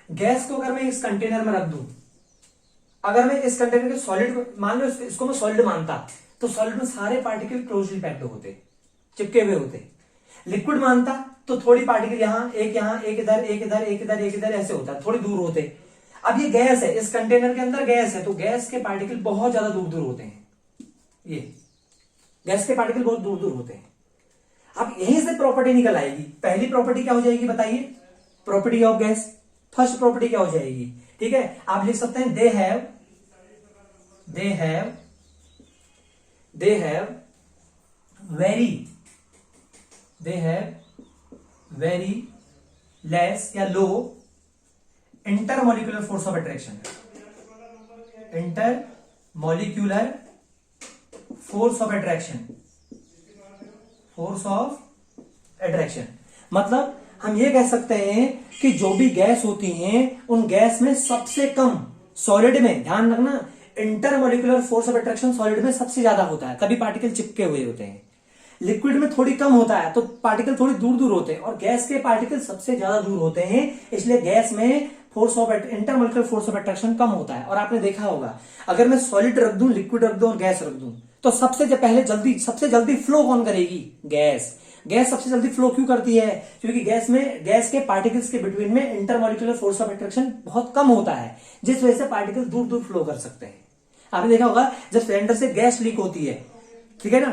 गैस को अगर मैं इस कंटेनर में रख दूं, अगर मैं इस कंटेनर के सॉलिड, मान लो इसको मैं सॉलिड मानता, तो सॉलिड में सारे पार्टिकल क्लोजली पैक्ड होते, चिपके हुए होते। लिक्विड मानता तो थोड़ी पार्टिकल यहां, एक इधर, एक इधर, एक इधर, एक इधर, ऐसे होता, थोड़ी दूर होते। अब ये गैस है, इस कंटेनर के अंदर गैस है, तो गैस के पार्टिकल बहुत ज्यादा दूर दूर होते हैं। ये गैस के पार्टिकल बहुत दूर दूर होते हैं। अब यहीं से प्रॉपर्टी निकल आएगी। पहली प्रॉपर्टी क्या हो जाएगी बताइए? Property of gas. First property क्या हो जाएगी? ठीक है, आप लिख सकते हैं दे हैव वेरी लेस या low intermolecular force of attraction. Intermolecular force of attraction, force of attraction मतलब हम ये कह सकते हैं कि जो भी गैस होती हैं उन गैस में सबसे कम, सॉलिड में ध्यान रखना, intermolecular force of attraction solid में सबसे ज्यादा होता है, तभी पार्टिकल चिपके हुए होते हैं। लिक्विड में थोड़ी कम होता है, तो पार्टिकल थोड़ी दूर दूर होते हैं, और गैस के पार्टिकल सबसे ज्यादा दूर होते हैं, इसलिए गैस में force of intermolecular force of attraction कम होता है। और आपने देखा होगा, अगर मैं सॉलिड रख दूं, लिक्विड रख दूं और गैस रख दूं, तो सबसे जल्दी फ्लो कौन करेगी? गैस। गैस सबसे जल्दी फ्लो क्यों करती है? क्योंकि गैस के पार्टिकल्स के बिटवीन में इंटरमॉलिक्यूलर फोर्स ऑफ अट्रैक्शन बहुत कम होता है, जिस वजह से पार्टिकल दूर दूर फ्लो कर सकते हैं। आपने देखा होगा, जब सिलेंडर से गैस लीक होती है, ठीक है ना,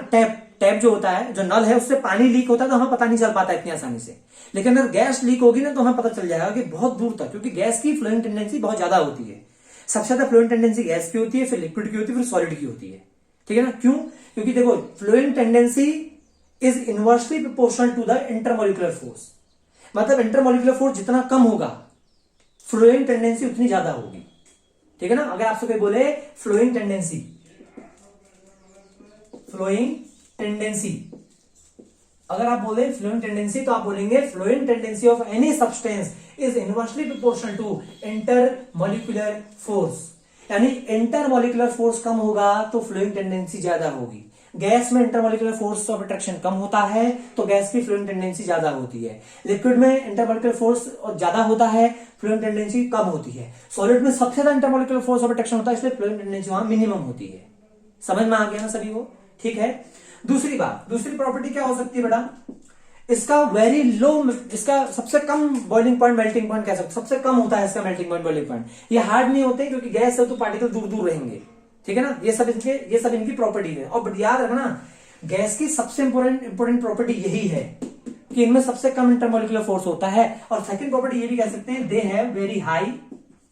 टैप जो होता है, जो नल है, उससे पानी लीक होता है तो हमें पता नहीं चल पाता इतनी आसानी से। लेकिन अगर गैस लीक होगी ना तो हमें पता चल जाएगा कि बहुत दूर तक, क्योंकि गैस की फ्लोइंग टेंडेंसी बहुत ज्यादा होती है। सबसे ज्यादा फ्लोइंग टेंडेंसी गैस की होती है, फिर लिक्विड की होती है, फिर सॉलिड की होती है। ठीक है ना? क्यों? क्योंकि देखो, flowing tendency is inversely proportional to the intermolecular force. मतलब इंटरमॉलिक्यूलर फोर्स जितना कम होगा, फ्लोइंग टेंडेंसी उतनी ज्यादा होगी। ठीक है ना? अगर आपसे कोई बोले फ्लोइंग टेंडेंसी, अगर आप बोले फ्लोइंग टेंडेंसी, तो आप बोलेंगे flowing tendency of any substance is inversely proportional to intermolecular force. यानी इंटरमॉलिक्यूलर फोर्स कम होगा तो फ्लोइंग टेंडेंसी ज्यादा होगी। गैस में इंटरमोलिकुलर फोर्स ऑफ अट्रैक्शन कम होता है तो गैस की फ्लूइंग टेंडेंसी ज्यादा होती है। लिक्विड में इंटरमोलिकुलर फोर्स ज्यादा होता है, फ्लूइंग टेंडेंसी कम होती है। सॉलिड में सबसे ज्यादा इंटरमोलिकुलर फोर्स ऑफ अट्रैक्शन होता है, इसलिए फ्लूइंग टेंडेंसी वहां मिनिमम होती है। समझ में आ गया ना सभी को? ठीक है। दूसरी बात, दूसरी प्रॉपर्टी क्या हो सकती है बेटा, इसका वेरी लो, इसका सबसे कम बॉइलिंग पॉइंट मेल्टिंग पॉइंट कह सकते, सबसे कम होता है इसका मेल्टिंग पॉइंट बॉइलिंग पॉइंट। ये हार्ड नहीं होते क्योंकि गैस है तो पार्टिकल दूर दूर रहेंगे, ठीक है ना। ये सब इनकी प्रॉपर्टी है। और याद रखना गैस की सबसे इंपोर्टेंट प्रॉपर्टी यही है कि इनमें सबसे कम इंटरमोलिकुलर फोर्स होता है। और सेकंड प्रॉपर्टी ये भी कह सकते हैं, they have very high,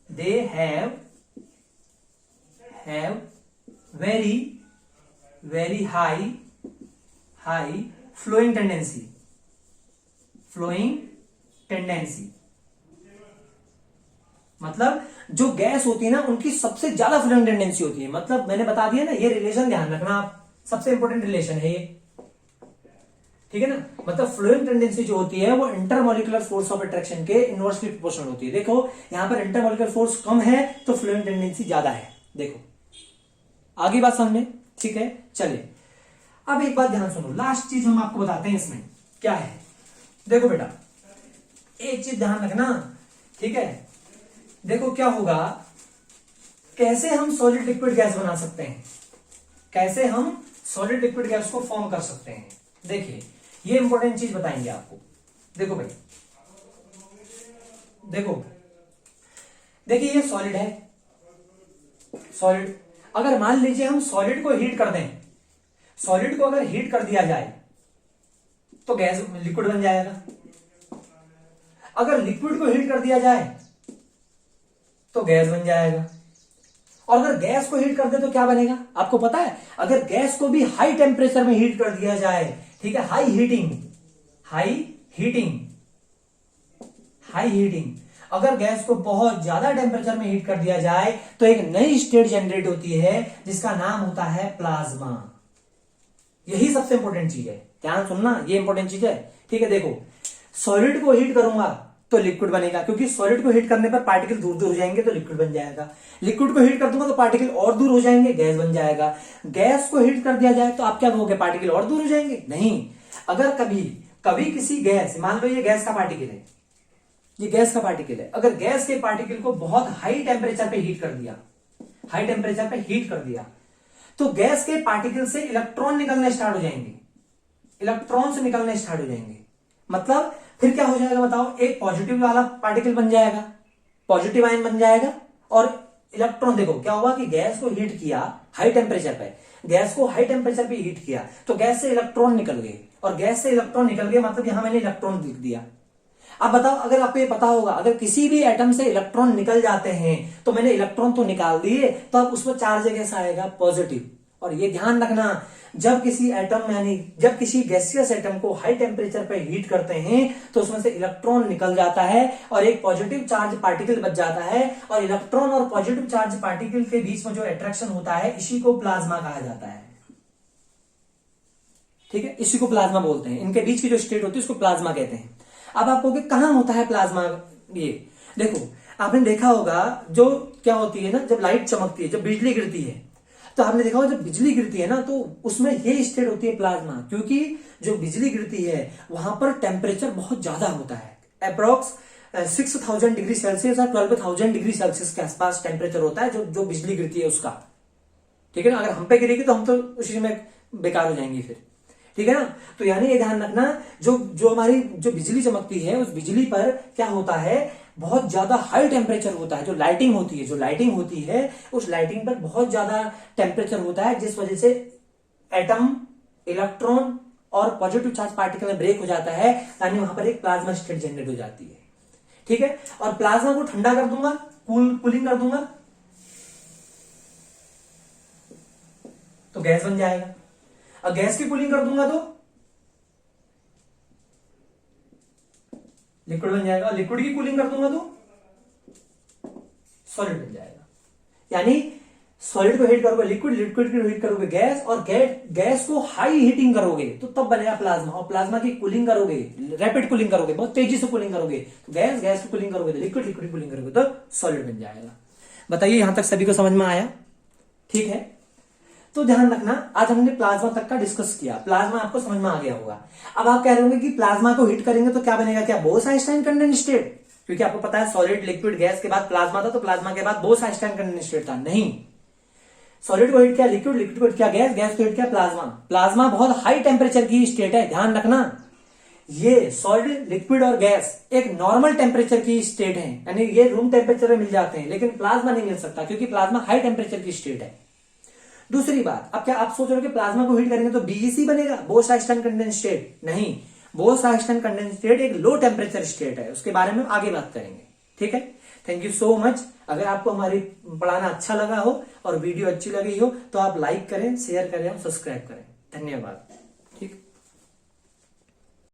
they have very high flowing tendency, मतलब जो गैस होती है ना उनकी सबसे ज्यादा फ्लोइंग टेंडेंसी होती है। मतलब मैंने बता दिया ना, ये रिलेशन ध्यान रखना आप, सबसे इंपॉर्टेंट रिलेशन है ये, ठीक है ना। मतलब फ्लोइंग टेंडेंसी जो होती है वो इंटरमोलिकुलर फोर्स ऑफ अट्रैक्शन के इनवर्सली प्रोपोर्शनल होती है। देखो यहां पर इंटरमोलिकुलर फोर्स कम है तो फ्लोइंग टेंडेंसी ज्यादा है। देखो आगे बात समझ में, ठीक है। चलिए अब एक बात ध्यान सुनो, लास्ट चीज हम आपको बताते हैं इसमें क्या है। देखो बेटा एक चीज ध्यान रखना, ठीक है। देखो क्या होगा, कैसे हम सॉलिड लिक्विड गैस बना सकते हैं, कैसे हम सॉलिड लिक्विड गैस को फॉर्म कर सकते हैं। देखिए ये इंपॉर्टेंट चीज बताएंगे आपको। देखो भाई, देखिए ये सॉलिड है, सॉलिड। अगर मान लीजिए हम सॉलिड को हीट कर दें, सॉलिड को अगर हीट कर दिया जाए तो गैस लिक्विड बन जाएगा। अगर लिक्विड को हीट कर दिया जाए तो गैस बन जाएगा। और अगर गैस को हीट कर दे तो क्या बनेगा आपको पता है? अगर गैस को भी हाई टेम्परेचर में हीट कर दिया जाए, ठीक है, हाई हीटिंग, अगर गैस को बहुत ज्यादा टेम्परेचर में हीट कर दिया जाए तो एक नई स्टेट जनरेट होती है जिसका नाम होता है प्लाज्मा। यही सबसे इंपॉर्टेंट चीज है, ध्यान सुनना, ये इंपॉर्टेंट चीज है, ठीक है। देखो सॉलिड को हीट करूंगा तो लिक्विड बनेगा, क्योंकि सॉलिड को हीट करने पर पार्टिकल दूर दूर हो जाएंगे तो लिक्विड बन जाएगा। लिक्विड को हीट कर दूंगा तो पार्टिकल और दूर हो जाएंगे, गैस बन जाएगा। गैस को हीट कर दिया जाए तो आप क्या कहोगे, पार्टिकल और दूर हो जाएंगे? नहीं। अगर कभी किसी गैस, मान लो ये गैस का पार्टिकल है, ये गैस का पार्टिकल है, अगर गैस के पार्टिकल को बहुत हाई टेम्परेचर पे हीट कर दिया, तो गैस के पार्टिकल से इलेक्ट्रॉन निकलने स्टार्ट हो जाएंगे, मतलब फिर क्या हो जाएगा बताओ, एक पॉजिटिव वाला पार्टिकल बन जाएगा, पॉजिटिव आयन बन जाएगा, और इलेक्ट्रॉन, देखो क्या हुआ कि गैस को हीट किया हाई टेम्परेचर पे, हीट किया तो गैस से इलेक्ट्रॉन निकल गए, और गैस से इलेक्ट्रॉन निकल गए मतलब यहां मैंने इलेक्ट्रॉन लिख दिया। अब बताओ, अगर आपको ये पता होगा, अगर किसी भी एटम से इलेक्ट्रॉन निकल जाते हैं तो मैंने इलेक्ट्रॉन तो निकाल दिए, तो अब उसमें चार्ज कैसा आएगा, पॉजिटिव। और ये ध्यान रखना, जब किसी गैसियस एटम को हाई टेम्परेचर पर हीट करते हैं तो उसमें से इलेक्ट्रॉन निकल जाता है और एक पॉजिटिव चार्ज पार्टिकल बच जाता है, और इलेक्ट्रॉन और पॉजिटिव चार्ज पार्टिकल के बीच में जो अट्रैक्शन होता है इसी को प्लाज्मा कहा जाता है, ठीक है, इसी को प्लाज्मा बोलते हैं। इनके बीच की जो स्टेट होती है उसको प्लाज्मा कहते हैं। अब आप कहोगे कहां होता है प्लाज्मा? ये देखो, आपने देखा होगा जो क्या होती है ना, जब लाइट चमकती है, जब बिजली गिरती है, तो आपने देखा होगा जब बिजली गिरती है ना तो उसमें ये स्टेट होती है प्लाज्मा, क्योंकि जो बिजली गिरती है वहां पर टेम्परेचर बहुत ज्यादा होता है, अप्रोक्स 6000 डिग्री सेल्सियस और 12000 डिग्री सेल्सियस के आसपास टेम्परेचर होता है जो बिजली गिरती है उसका, ठीक है ना। अगर हम पे गिरेगी तो हम तो उसी में बेकार हो जाएंगे फिर, ठीक है ना। तो यानी ये ध्यान रखना, जो हमारी जो बिजली चमकती है उस बिजली पर क्या होता है, बहुत ज्यादा हाई टेम्परेचर होता है। जो लाइटिंग होती है उस लाइटिंग पर बहुत ज्यादा टेम्परेचर होता है, जिस वजह से एटम, इलेक्ट्रॉन और पॉजिटिव चार्ज पार्टिकल में ब्रेक हो जाता है, यानी वहां पर एक प्लाज्मा स्टेट जनरेट हो जाती है, ठीक है। और प्लाज्मा को ठंडा कर दूंगा, कूलिंग कर दूंगा तो गैस बन जाएगा। और गैस की कूलिंग कर दूंगा तो लिक्विड बन जाएगा, और लिक्विड की कूलिंग कर दूंगा तो सॉलिड बन जाएगा। यानी सॉलिड को हीट करोगे लिक्विड, लिक्विड को हीट करोगे गैस, और गैस को हाई हीटिंग करोगे तो तब बनेगा प्लाज्मा, और प्लाज्मा की कूलिंग करोगे, रैपिड कूलिंग करोगे, बहुत तेजी से कूलिंग करोगे तो गैस की कूलिंग करोगे तो लिक्विड, लिक्विड की कूलिंग करोगे तो सॉलिड बन जाएगा। बताइए यहां तक सभी को समझ में आया? ठीक है। तो ध्यान रखना, आज हमने प्लाज्मा तक का डिस्कस किया, प्लाज्मा आपको समझ में आ गया होगा। अब आप कह रहे होंगे कि प्लाज्मा को हीट करेंगे तो क्या बनेगा, क्या बोस-आइंस्टाइन कंडेंस्ड? क्योंकि आपको पता है सॉलिड लिक्विड गैस के बाद प्लाज्मा था, तो प्लाज्मा के बाद बोस-आइंस्टाइन कंडेंस्ड था। नहीं, सॉलिड को हिट किया लिक्विड, लिक्विड को हिट किया गैस, गैस को हिट किया प्लाज्मा। प्लाज्मा बहुत हाई टेम्परेचर की स्टेट है, ध्यान रखना। ये सॉलिड, लिक्विड और गैस एक नॉर्मल टेम्परेचर की स्टेट है, यानी ये रूम टेम्परेचर में मिल जाते हैं, लेकिन प्लाज्मा नहीं मिल सकता क्योंकि प्लाज्मा हाई टेम्परेचर की स्टेट है। दूसरी बात, अब क्या आप सोच रहे हो कि प्लाज्मा को हीट करेंगे तो बीईसी बनेगा, बोस-आइंस्टाइन कंडेंस्ड स्टेट? नहीं, बोस-आइंस्टाइन कंडेंस्ड स्टेट एक लो टेम्परेचर स्टेट है, उसके बारे में आगे बात करेंगे। ठीक है, थैंक यू सो मच। अगर आपको हमारी पढ़ाना अच्छा लगा हो और वीडियो अच्छी लगी हो तो आप लाइक करें, शेयर करें और सब्सक्राइब करें। धन्यवाद।